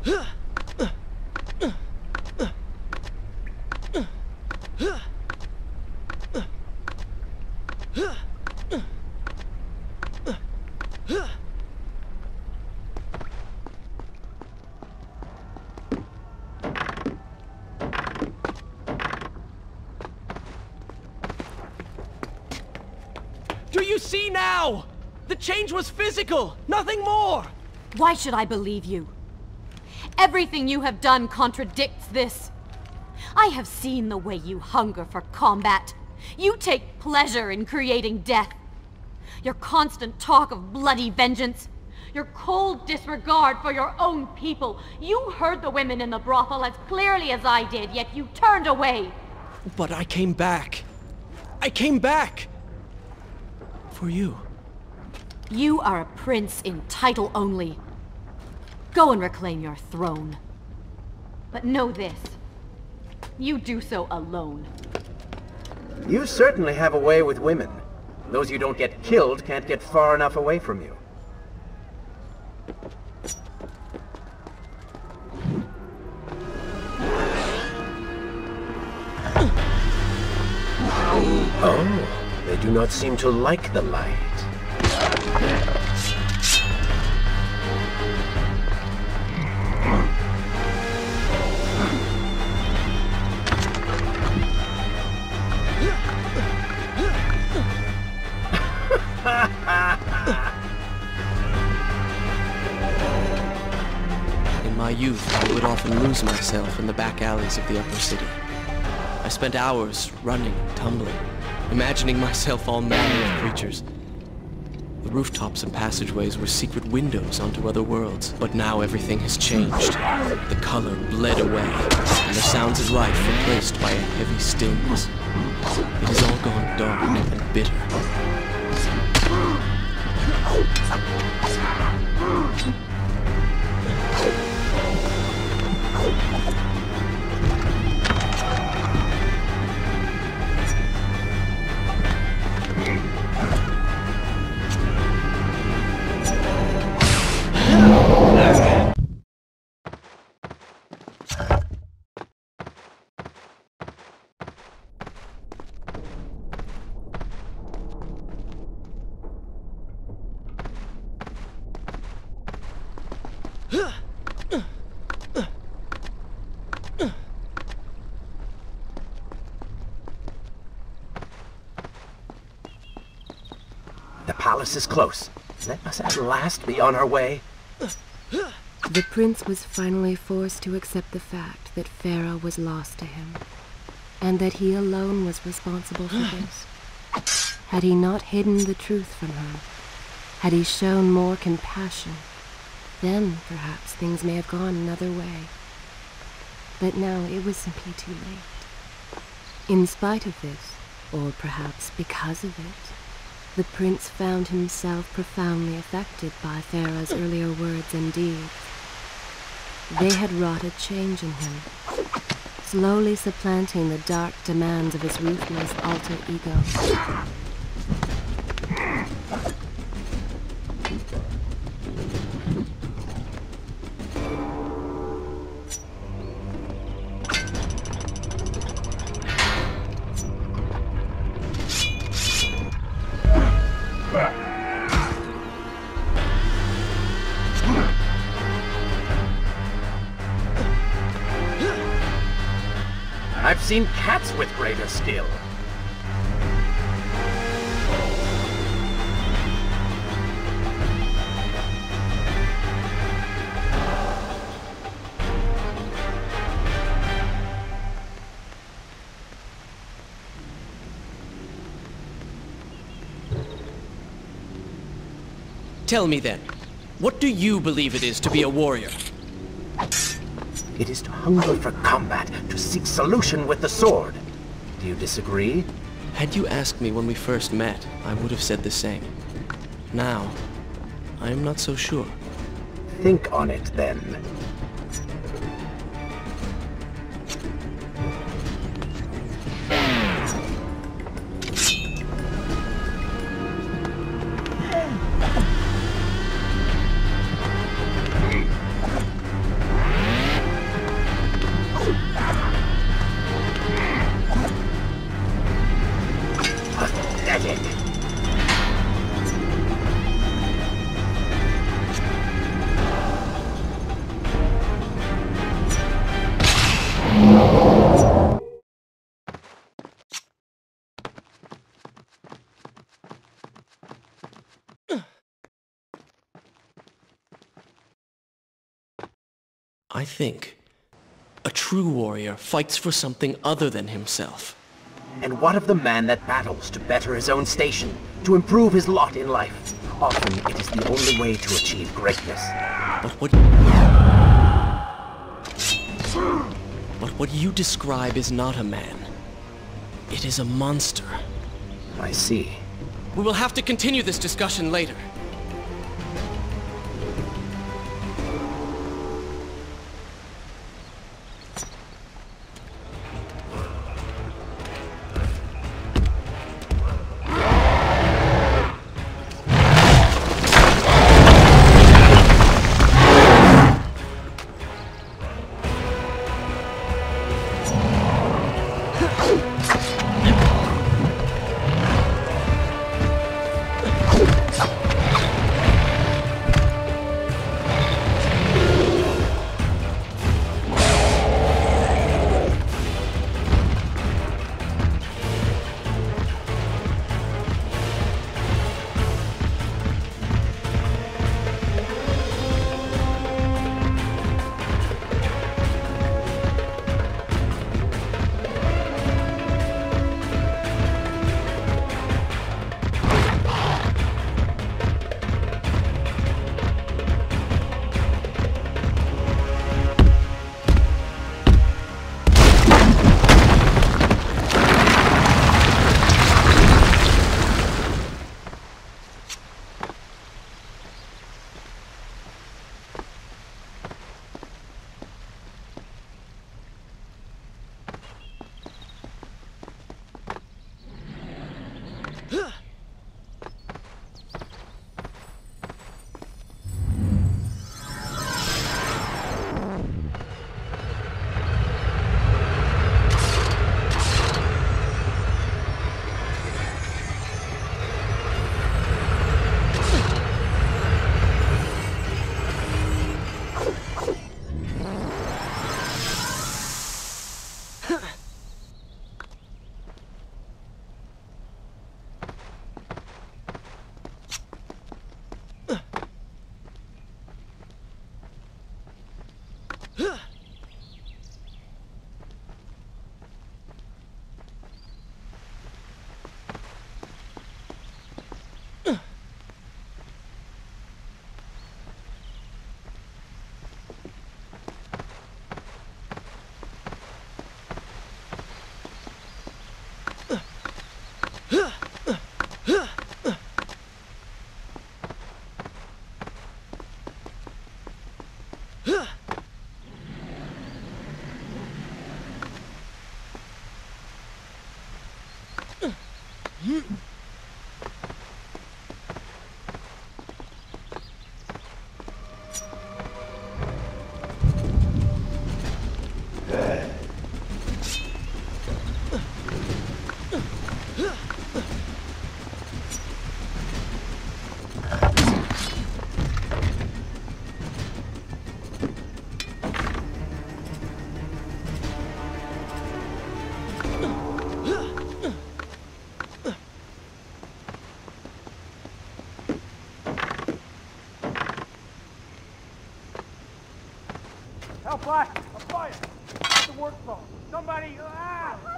Do you see now? The change was physical, nothing more! Why should I believe you? Everything you have done contradicts this. I have seen the way you hunger for combat. You take pleasure in creating death. Your constant talk of bloody vengeance. Your cold disregard for your own people. You heard the women in the brothel as clearly as I did, yet you turned away. But I came back. I came back! For you. You are a prince in title only. Go and reclaim your throne. But know this. You do so alone. You certainly have a way with women. Those you don't get killed can't get far enough away from you. Oh, they do not seem to like the light. In my youth, I would often lose myself in the back alleys of the upper city. I spent hours running, tumbling, imagining myself all manner of creatures. The rooftops and passageways were secret windows onto other worlds. But now everything has changed. The color bled away, and the sounds of life replaced by a heavy stillness. It has all gone dark and bitter. The palace is close. Let us at last be on our way. The prince was finally forced to accept the fact that Farah was lost to him, and that he alone was responsible for this. Had he not hidden the truth from her, had he shown more compassion, then perhaps things may have gone another way. But now it was simply too late. In spite of this, or perhaps because of it, the prince found himself profoundly affected by Farah's earlier words and deeds. They had wrought a change in him, slowly supplanting the dark demands of his ruthless alter ego. I've seen cats with greater skill. Tell me then, what do you believe it is to be a warrior? It is to hunger for combat, to seek solution with the sword. Do you disagree? Had you asked me when we first met, I would have said the same. Now, I am not so sure. Think on it, then. I think a true warrior fights for something other than himself. And what of the man that battles to better his own station, to improve his lot in life? Often it is the only way to achieve greatness. But what you describe is not a man. It is a monster. I see. We will have to continue this discussion later.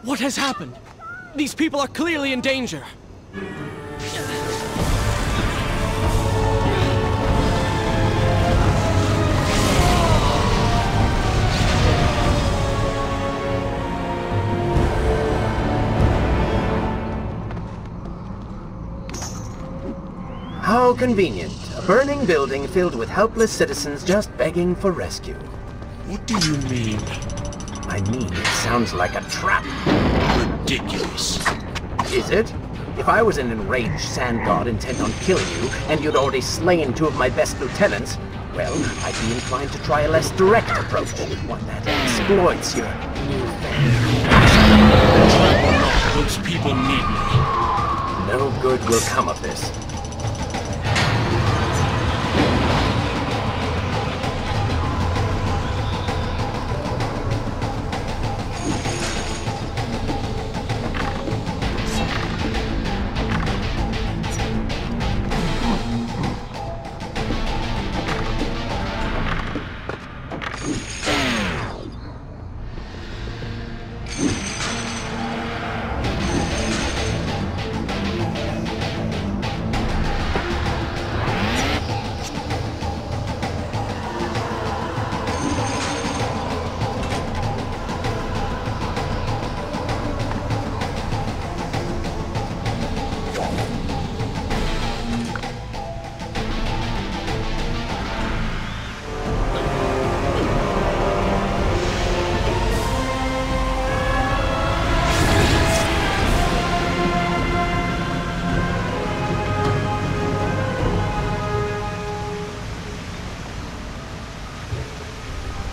What has happened? These people are clearly in danger. How convenient. A burning building filled with helpless citizens just begging for rescue. What do you mean? I mean, it sounds like a trap. Ridiculous. Is it? If I was an enraged sand god intent on killing you, and you'd already slain two of my best lieutenants, well, I'd be inclined to try a less direct approach. One that exploits your newfangled passion. Those people need me. No good will come of this.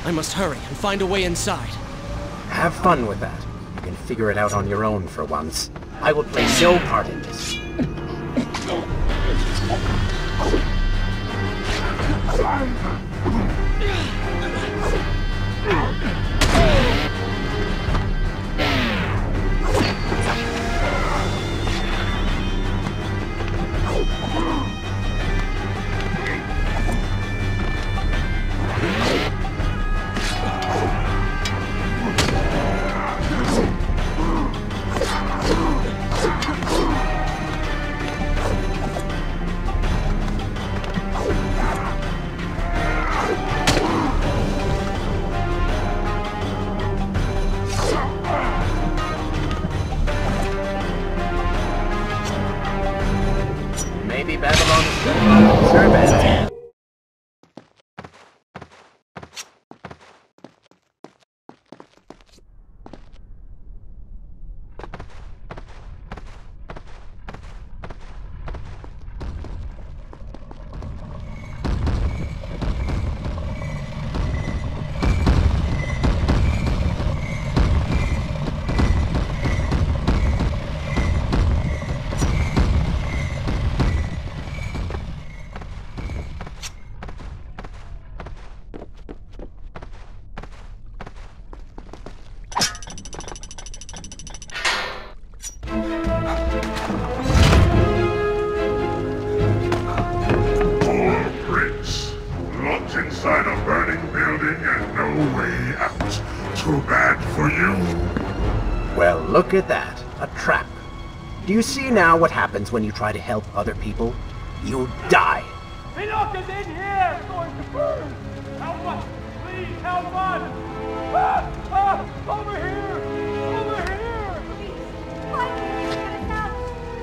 I must hurry and find a way inside. Have fun with that. You can figure it out on your own for once. I will play no part in this. Maybe Babylon is good. Sure, man. Inside a burning building and no way out. Too bad for you. Well, look at that. A trap. Do you see now what happens when you try to help other people? You die. Enoch is in here! It's going to burn! Help us! Please help us! Over here! Over here! Please, why can't you get us out?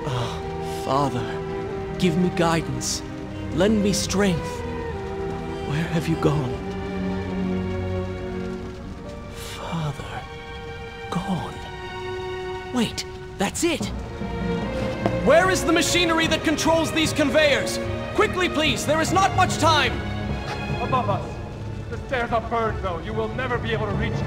Oh, Father, give me guidance. Lend me strength. Where have you gone? Father, gone. Wait, that's it! Where is the machinery that controls these conveyors? Quickly, please, there is not much time! Above us. The stairs are burned, though. You will never be able to reach it.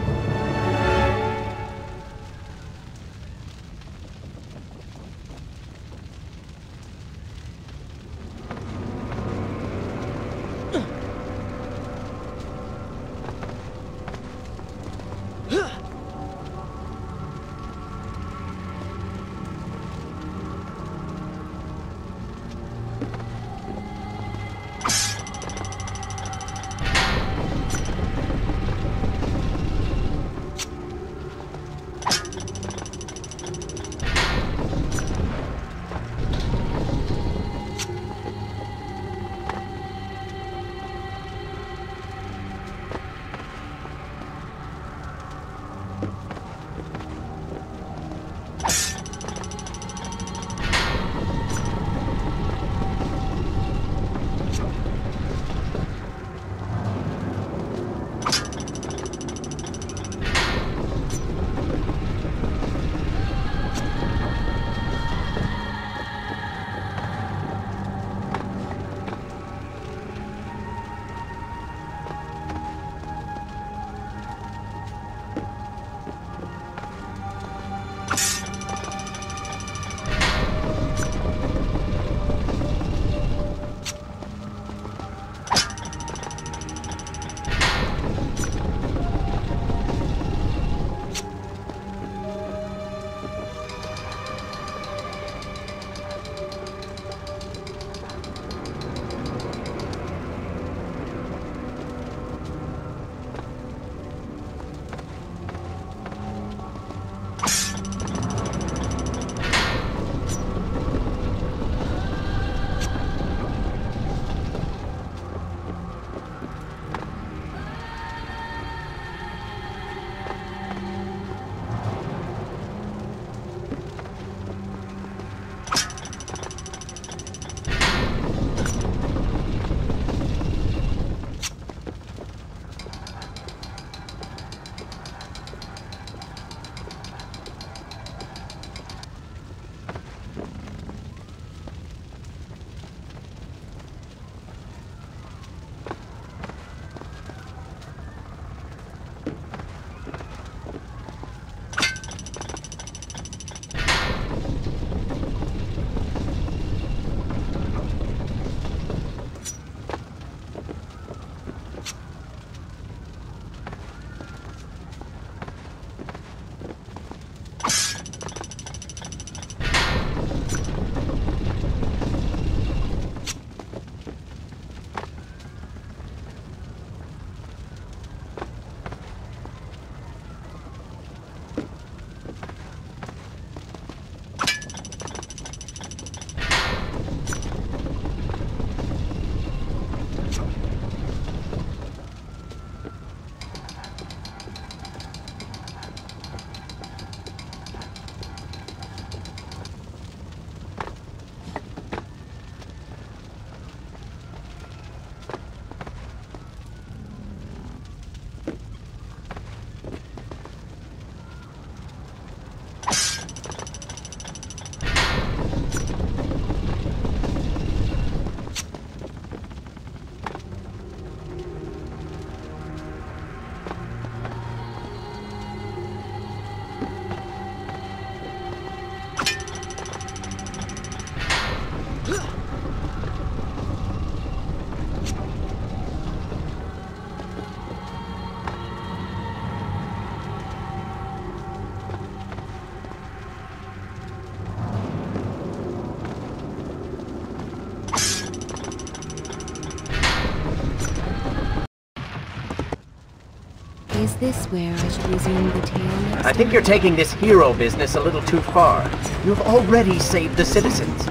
Is this where I should resume the tale next I think you're taking this hero business a little too far. You've already saved the citizens.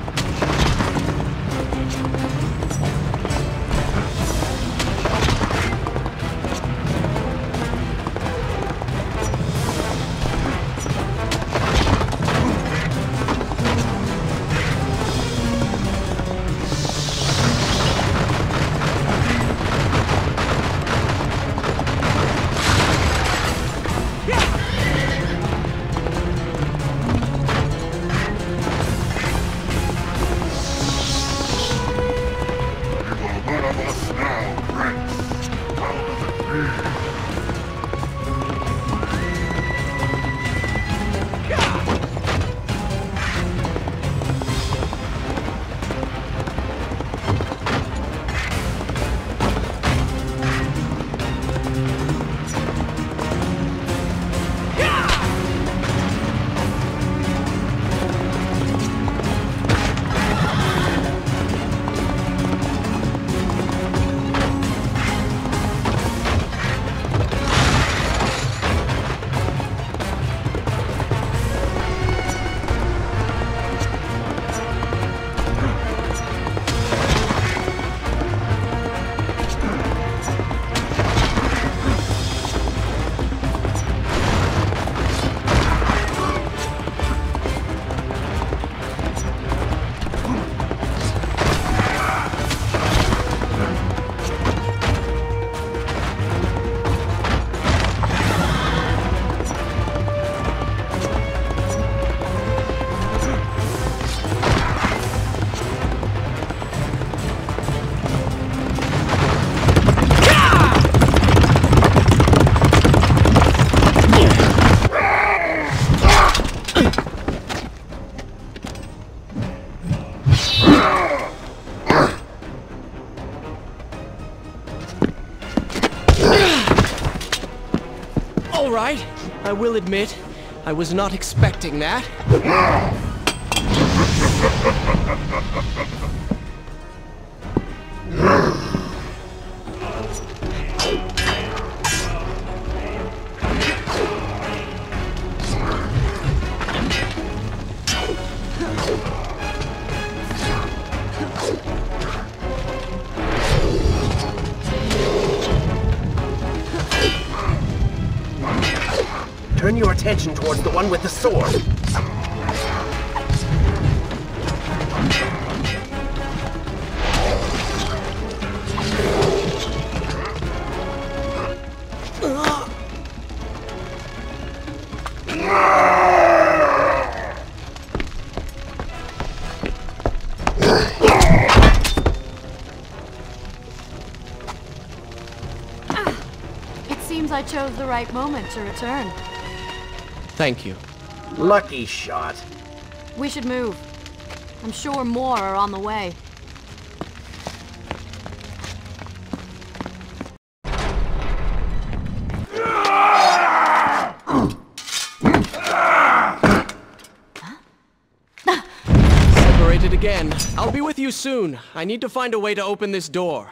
All right, I will admit, I was not expecting that. Turn your attention towards the one with the sword. It seems I chose the right moment to return. Thank you. Lucky shot. We should move. I'm sure more are on the way. Separated again. I'll be with you soon. I need to find a way to open this door.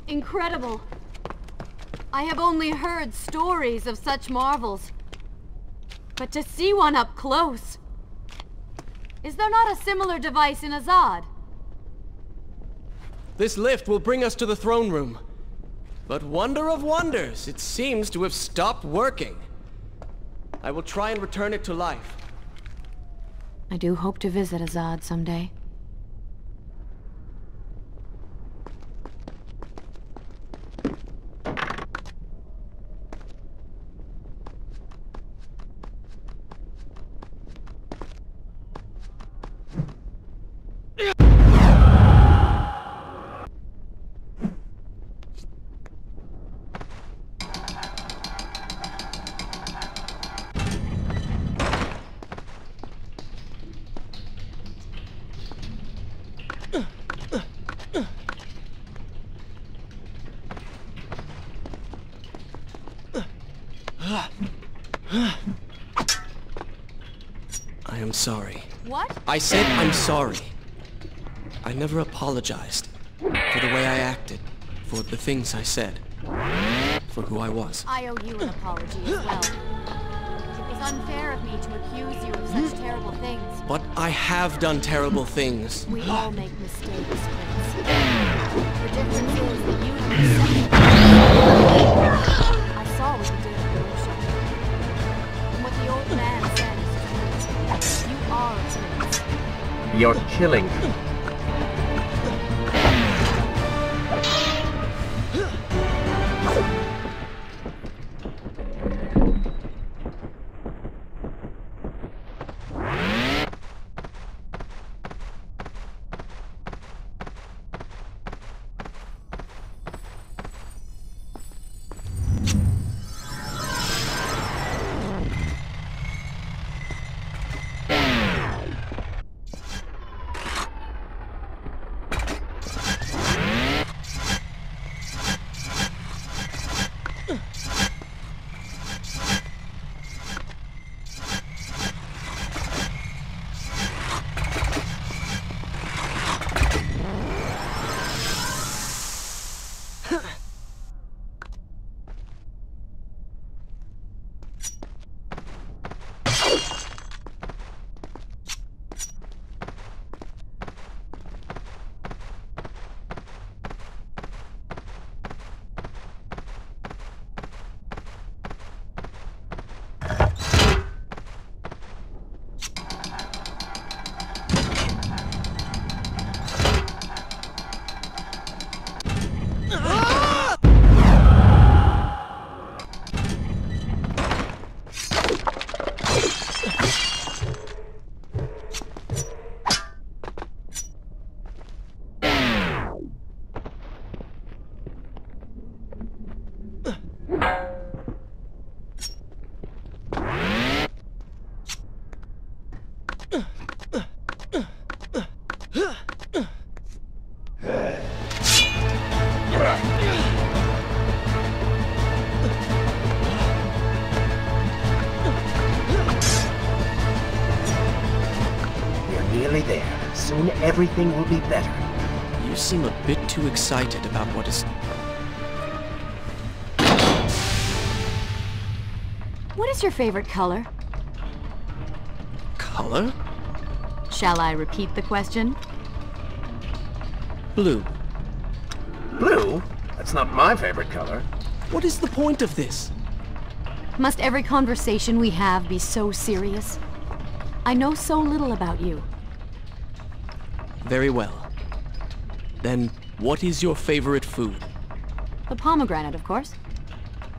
Incredible. I have only heard stories of such marvels. But to see one up close... Is there not a similar device in Azad? This lift will bring us to the throne room. But wonder of wonders, it seems to have stopped working. I will try and return it to life. I do hope to visit Azad someday. I am sorry. What? I said I'm sorry. I never apologized for the way I acted, for the things I said, for who I was. I owe you an apology as well. It was unfair of me to accuse you of such terrible things. But I have done terrible things. We all make mistakes, Prince. The difference is that you have I saw what you did at the workshop. And what the old man said is true. You are a prince. You're killing me. There. Soon everything will be better. You seem a bit too excited about what is... What is your favorite color? Color? Shall I repeat the question? Blue. Blue? That's not my favorite color. What is the point of this? Must every conversation we have be so serious? I know so little about you. Very well. Then, what is your favorite food? The pomegranate, of course.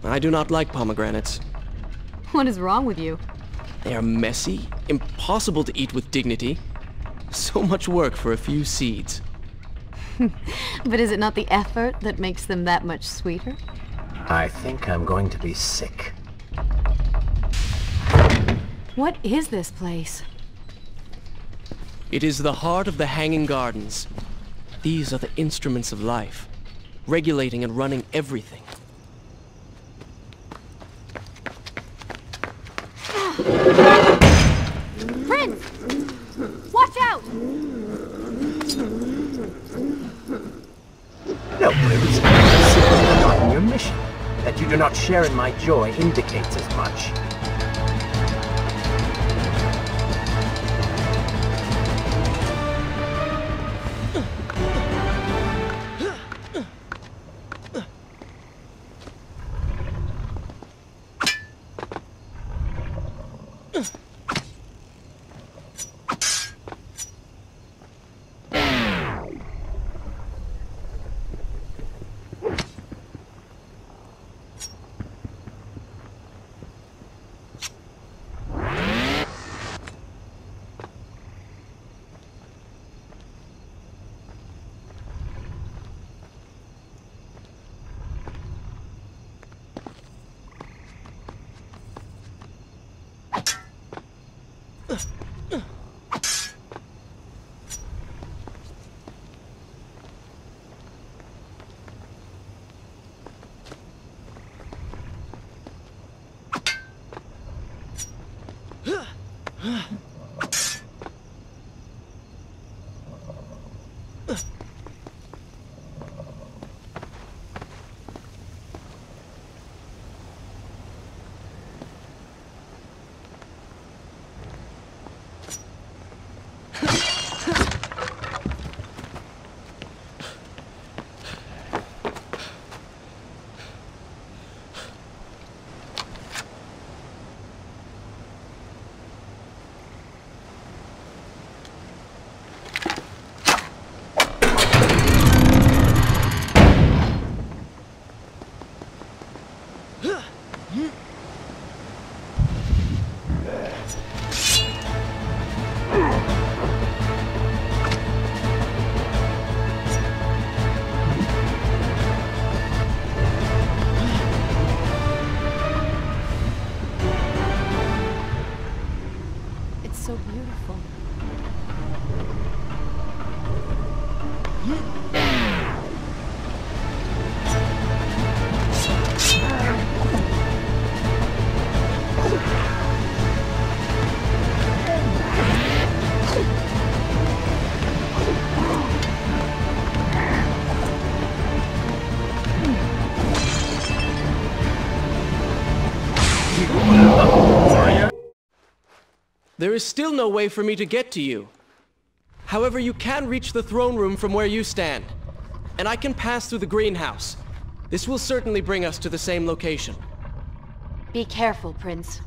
I do not like pomegranates. What is wrong with you? They are messy, impossible to eat with dignity. So much work for a few seeds. But is it not the effort that makes them that much sweeter? I think I'm going to be sick. What is this place? It is the heart of the Hanging Gardens. These are the instruments of life, regulating and running everything. Prince! Watch out! No, Prince. recognition. That you do not share in my joy indicates as much. So beautiful. There is still no way for me to get to you. However, you can reach the throne room from where you stand. And I can pass through the greenhouse. This will certainly bring us to the same location. Be careful, Prince.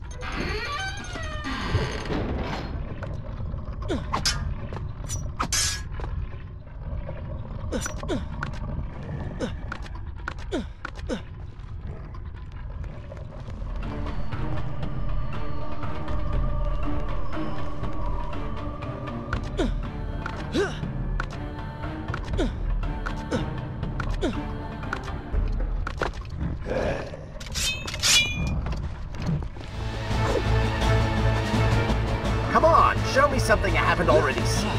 Come on, show me something I haven't already seen.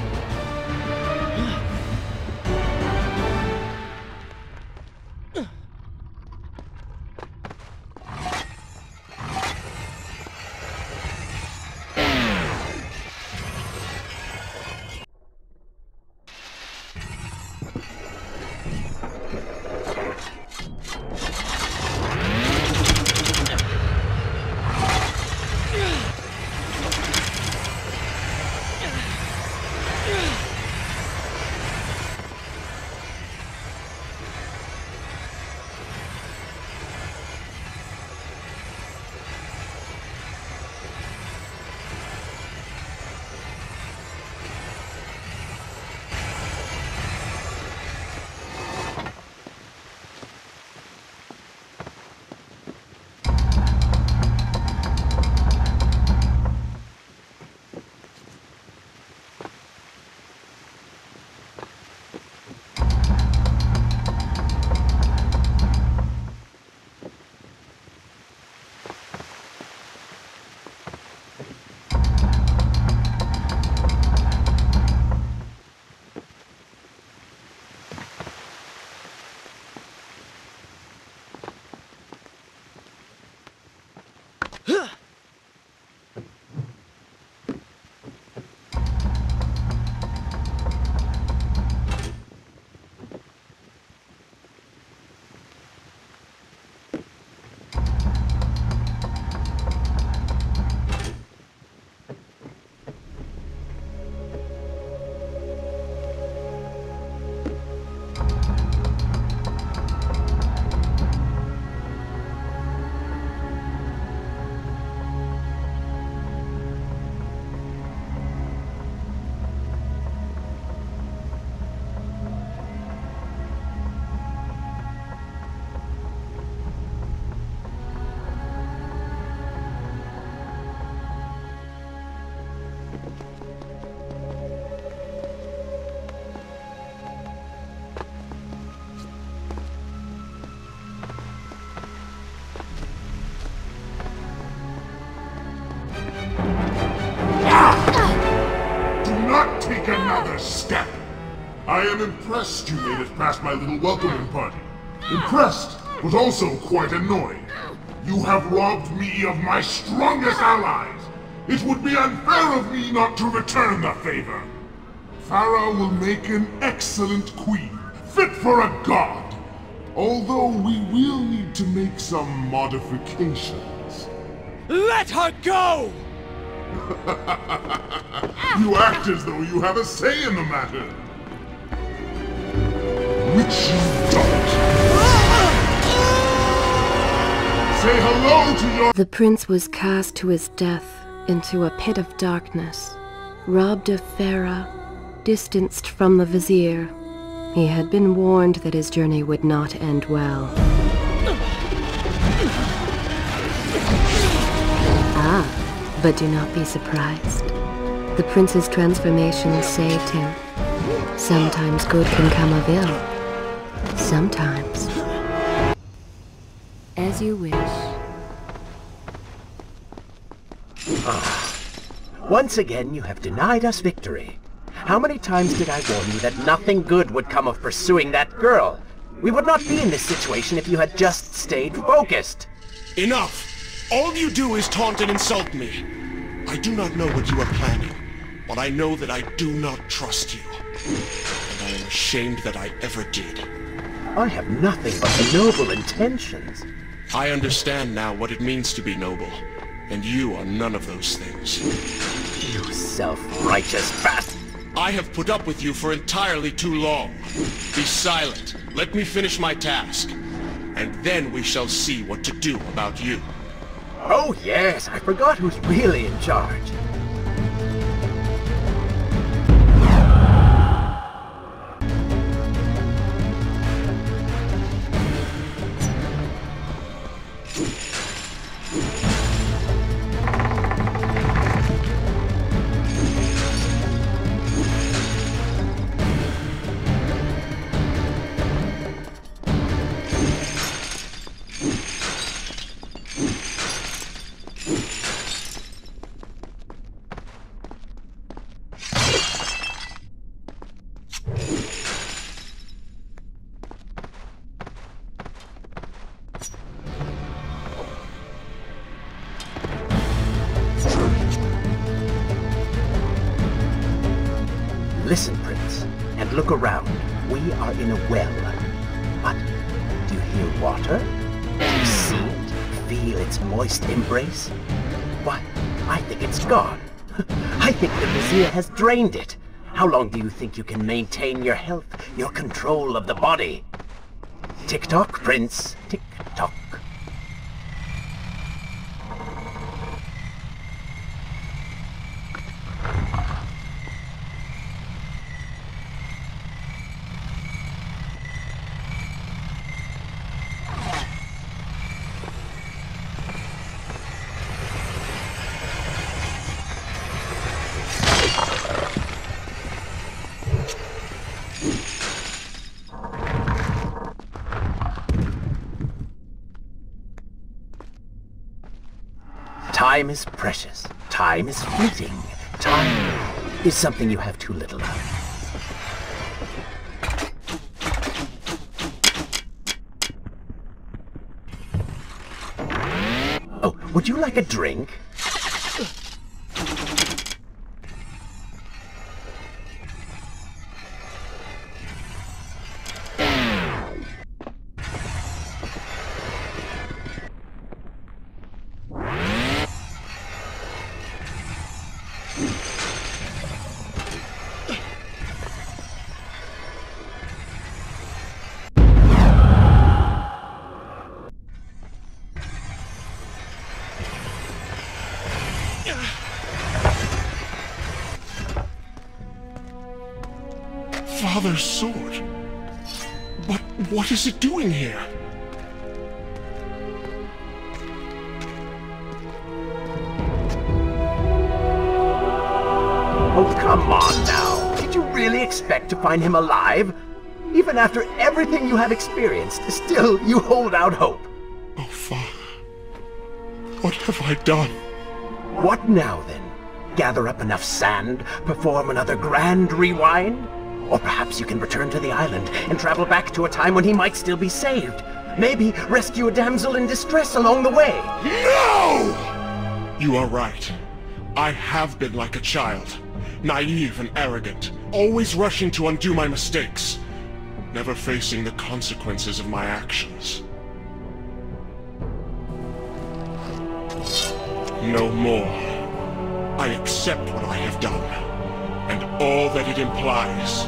another step. I am impressed you made it past my little welcoming party. Impressed, but also quite annoyed. You have robbed me of my strongest allies. It would be unfair of me not to return the favor. Farah will make an excellent queen, fit for a god. Although we will need to make some modifications. Let her go! You act as though you have a say in the matter. Which you don't. Say hello to your— The prince was cast to his death into a pit of darkness, robbed of Farah, distanced from the vizier. He had been warned that his journey would not end well. Ah, but do not be surprised. The prince's transformation saved him. Sometimes good can come of ill. Sometimes. As you wish. Once again, you have denied us victory. How many times did I warn you that nothing good would come of pursuing that girl? We would not be in this situation if you had just stayed focused. Enough! All you do is taunt and insult me. I do not know what you are planning, but I know that I do not trust you. And I am ashamed that I ever did. I have nothing but noble intentions. I understand now what it means to be noble, and you are none of those things. You self-righteous bastard! I have put up with you for entirely too long. Be silent. Let me finish my task. And then we shall see what to do about you. Oh yes, I forgot who's really in charge. Listen, Prince, and look around. We are in a well. But do you hear water? Do you see it? Feel its moist embrace? Why, I think it's gone. I think the vizier has drained it. How long do you think you can maintain your health, your control of the body? Tick-tock, Prince. Tick-tock. Time is precious. Time is fleeting. Time is something you have too little of. Oh, would you like a drink? Father's sword. But what is it doing here? Oh, come on now. Did you really expect to find him alive? Even after everything you have experienced, still you hold out hope. Oh, Father. What have I done? What now, then? Gather up enough sand, perform another grand rewind? Or perhaps you can return to the island and travel back to a time when he might still be saved. Maybe rescue a damsel in distress along the way. No! You are right. I have been like a child. Naive and arrogant. Always rushing to undo my mistakes. Never facing the consequences of my actions. No more. I accept what I have done, and all that it implies.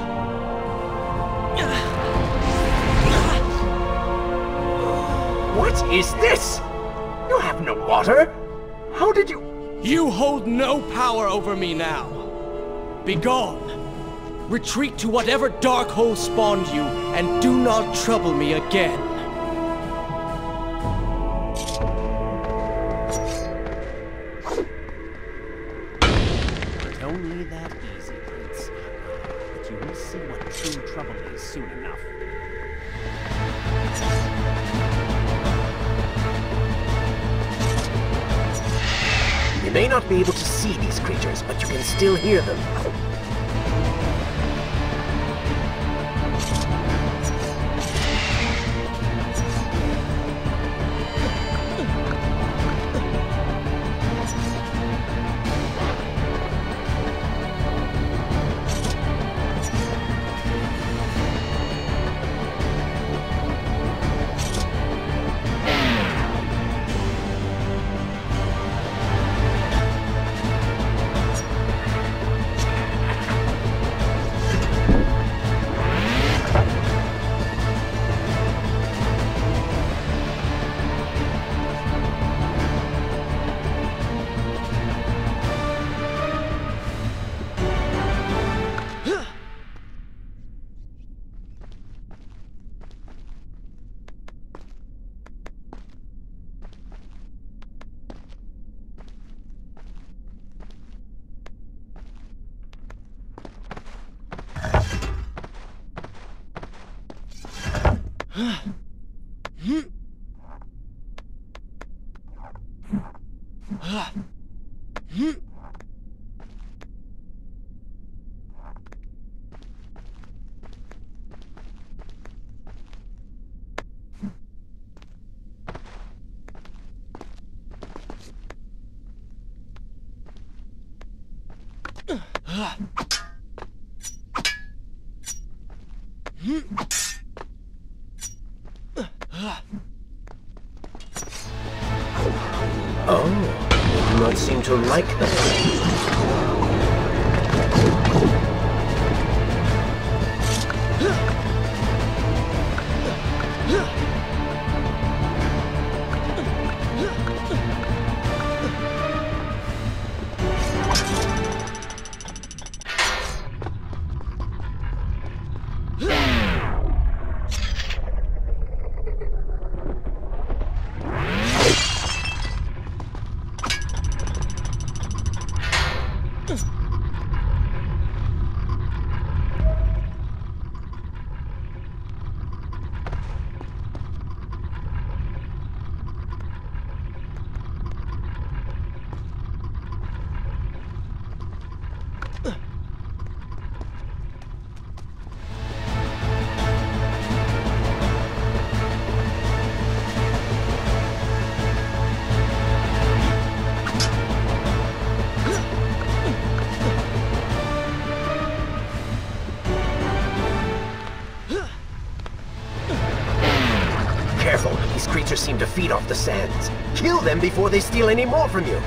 What is this? You have no water? How did you... You hold no power over me now. Begone. Retreat to whatever dark hole spawned you, and do not trouble me again. It's only that easy, Prince. But you will see what true trouble is soon enough. You may not be able to see these creatures, but you can still hear them. Oh, you do not seem to like them. Careful, these creatures seem to feed off the sands. Kill them before they steal any more from you.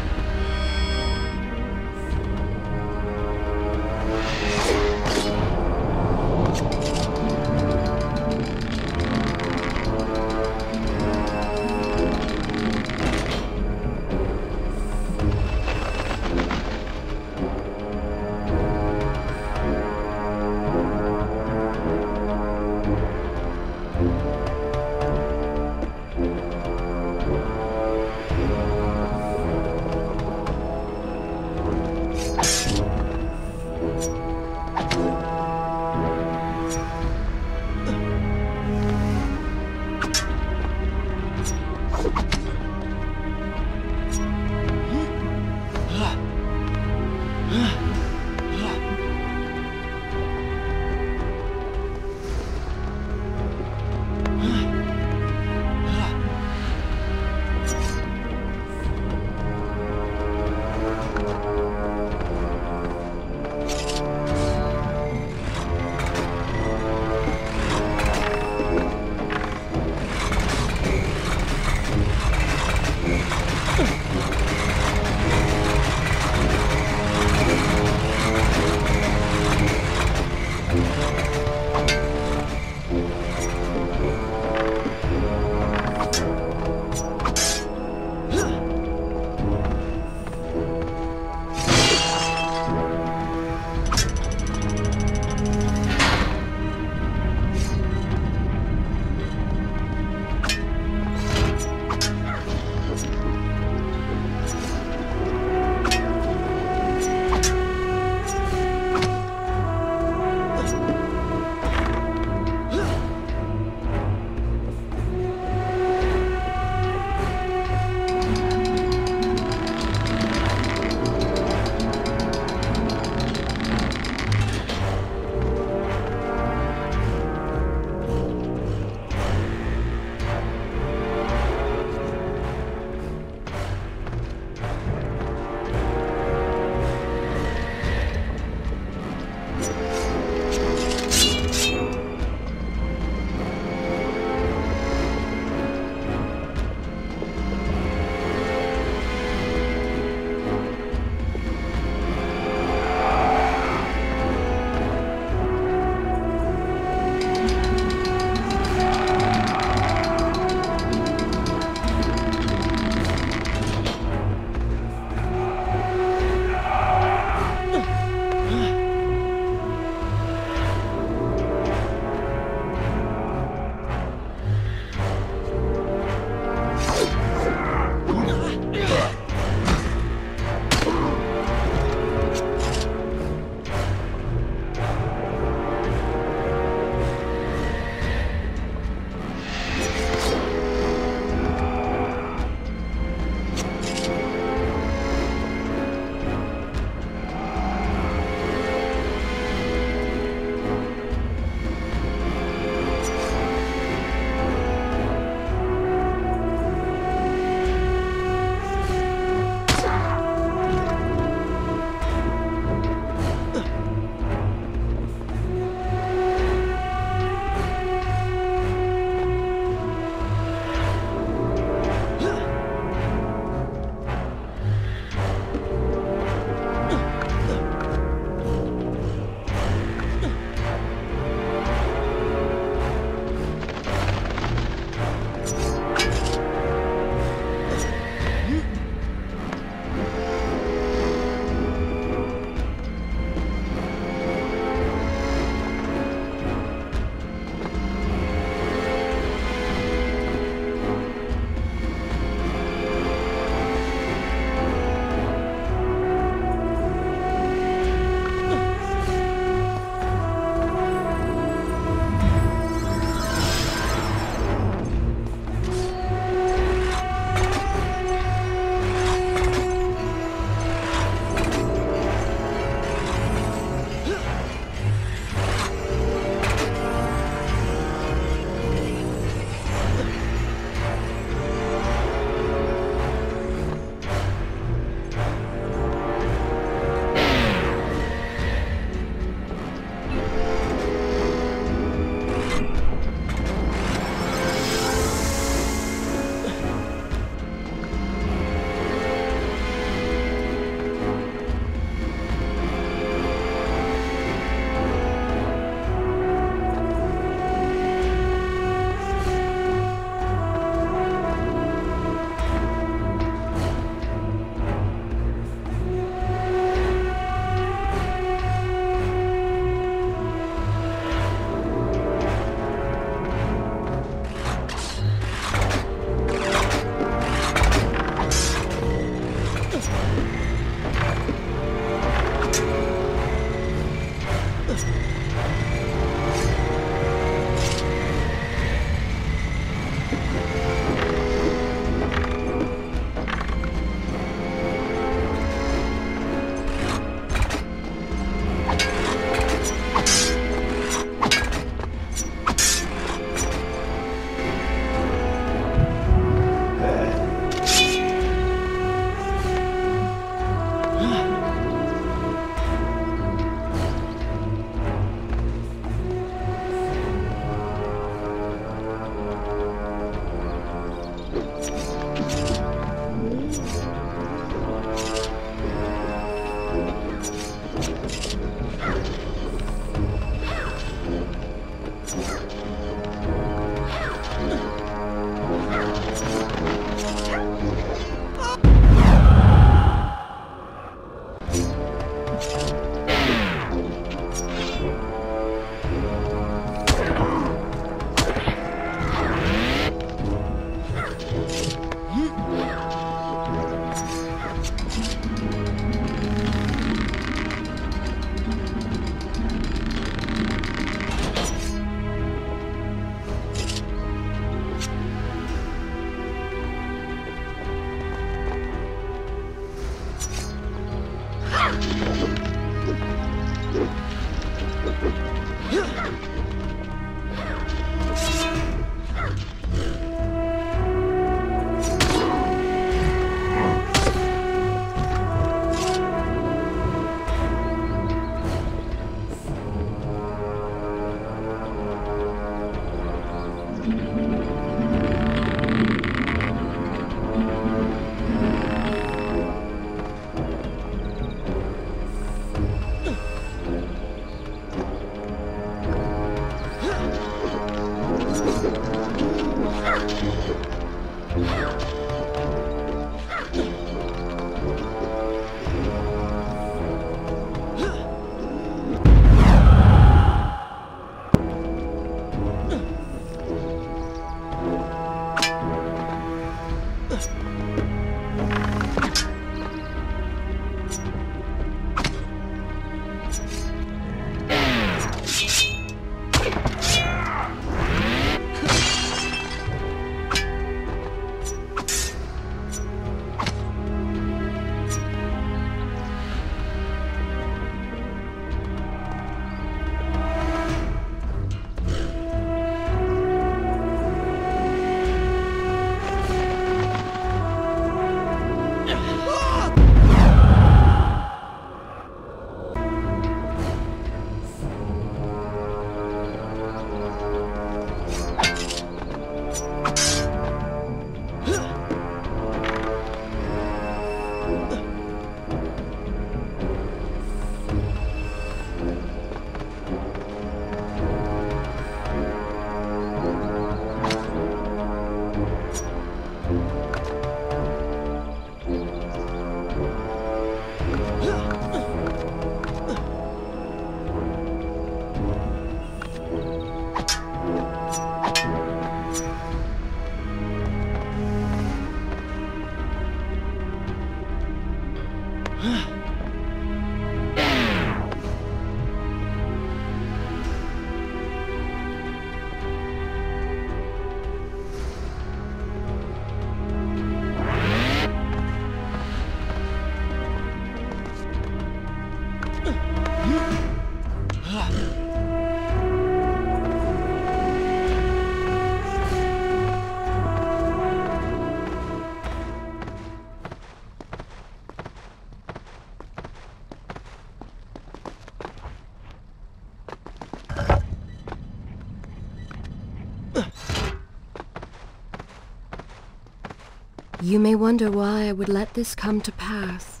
You may wonder why I would let this come to pass.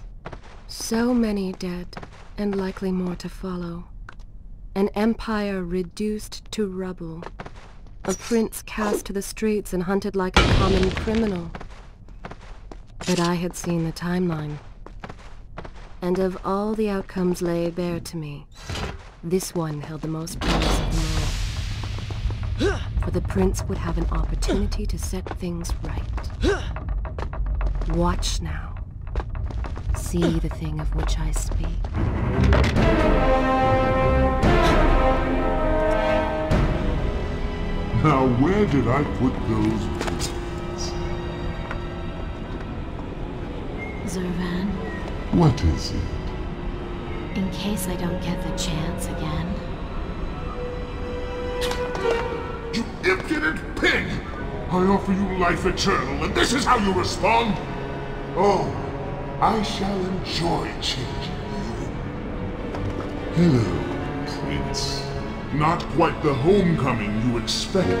So many dead, and likely more to follow. An empire reduced to rubble. A prince cast to the streets and hunted like a common criminal. But I had seen the timeline. And of all the outcomes laid bare to me, this one held the most promise of them all. For the prince would have an opportunity to set things right. Watch now. See the thing of which I speak. Now where did I put those words? Zurvan, What is it? in case I don't get the chance again. You impudent pig! I offer you life eternal, and this is how you respond? Oh, I shall enjoy changing you. Hello, Prince. Not quite the homecoming you expected.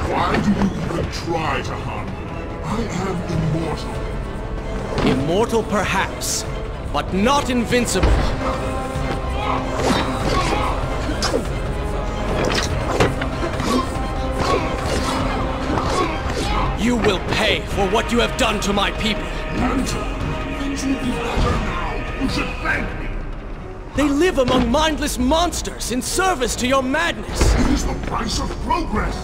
Why do you even try to harm me? I am immortal. Immortal perhaps, but not invincible. You will pay for what you have done to my people. Things will be better now. You should thank me. They live among mindless monsters in service to your madness. It is the price of progress.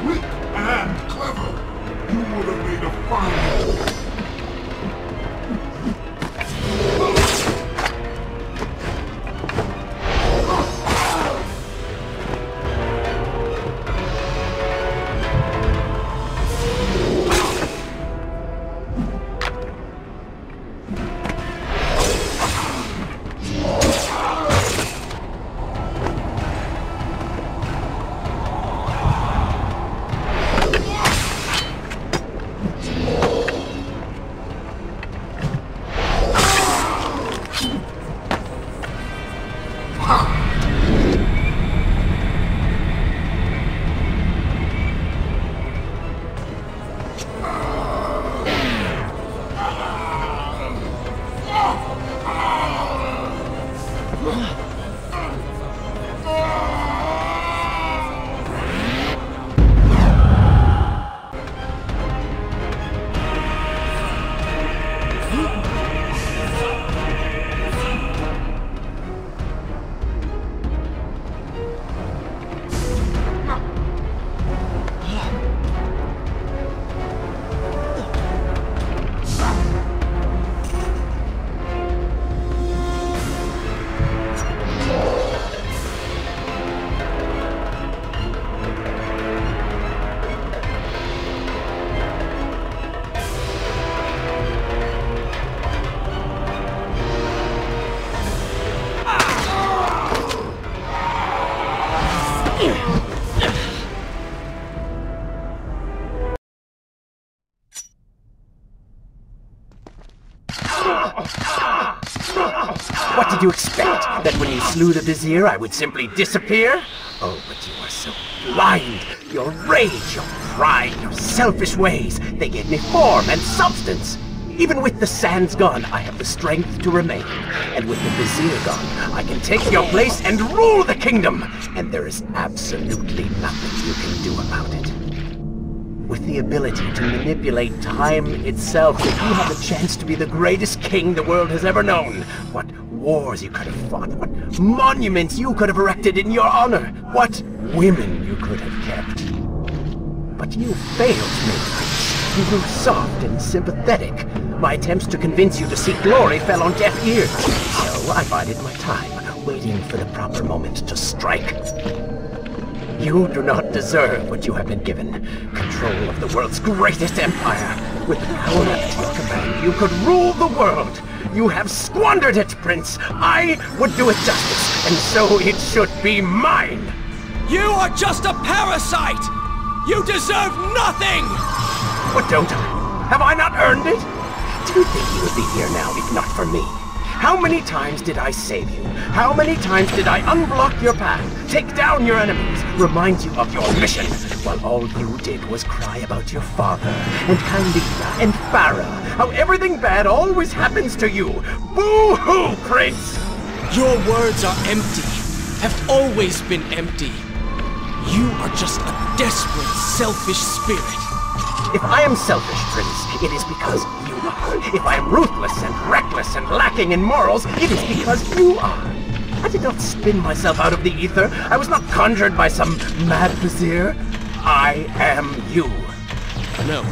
Quick and clever. You would have made a fine. What did you expect? That when you slew the Vizier, I would simply disappear? Oh, but you are so blind. Your rage, your pride, your selfish ways, they gave me form and substance. Even with the sands gone, I have the strength to remain. And with the Vizier gone, I can take your place and rule the kingdom. And there is absolutely nothing you can do about it. With the ability to manipulate time itself, if you have the chance to be the greatest king the world has ever known, what wars you could have fought, what monuments you could have erected in your honor, what women you could have kept. But you failed me. You grew soft and sympathetic. My attempts to convince you to seek glory fell on deaf ears. So I bided my time, waiting for the proper moment to strike. You do not deserve what you have been given. Control of the world's greatest empire. With the power at your command, you could rule the world. You have squandered it, Prince. I would do it justice, and so it should be mine. You are just a parasite! You deserve nothing! What don't I? Have I not earned it? Do you think you would be here now if not for me? How many times did I save you? How many times did I unblock your path, take down your enemies, remind you of your mission, while all you did was cry about your father, and Khalifa, and Farah, how everything bad always happens to you? Boo-hoo, Prince! Your words are empty, have always been empty. You are just a desperate, selfish spirit. If I am selfish, Prince, it is because you are. If I am ruthless and reckless and lacking in morals, it is because you are. I did not spin myself out of the ether. I was not conjured by some mad vizier. I am you. No.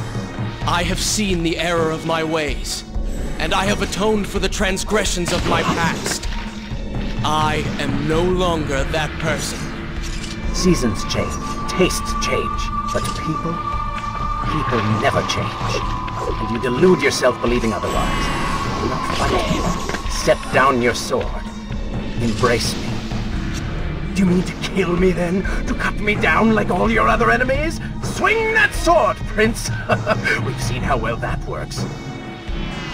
I have seen the error of my ways, and I have atoned for the transgressions of my past. I am no longer that person. Seasons change, tastes change, but people never change. And you delude yourself believing otherwise. Do not fight me. Set down your sword. Embrace me. Do you mean to kill me then? To cut me down like all your other enemies? Swing that sword, Prince! We've seen how well that works.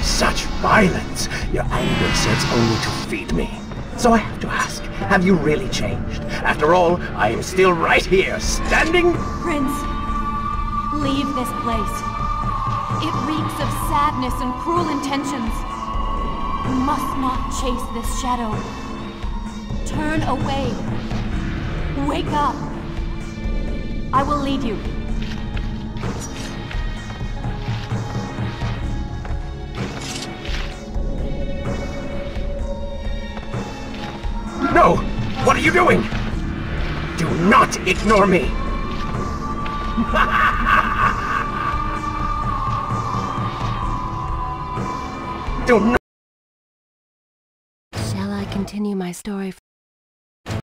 Such violence! Your anger serves only to feed me. So I have to ask, have you really changed? After all, I am still right here, standing... Prince, leave this place. It reeks of sadness and cruel intentions. You must not chase this shadow. Turn away. Wake up. I will lead you. No! What are you doing? Do not ignore me! Do not... Shall I continue my story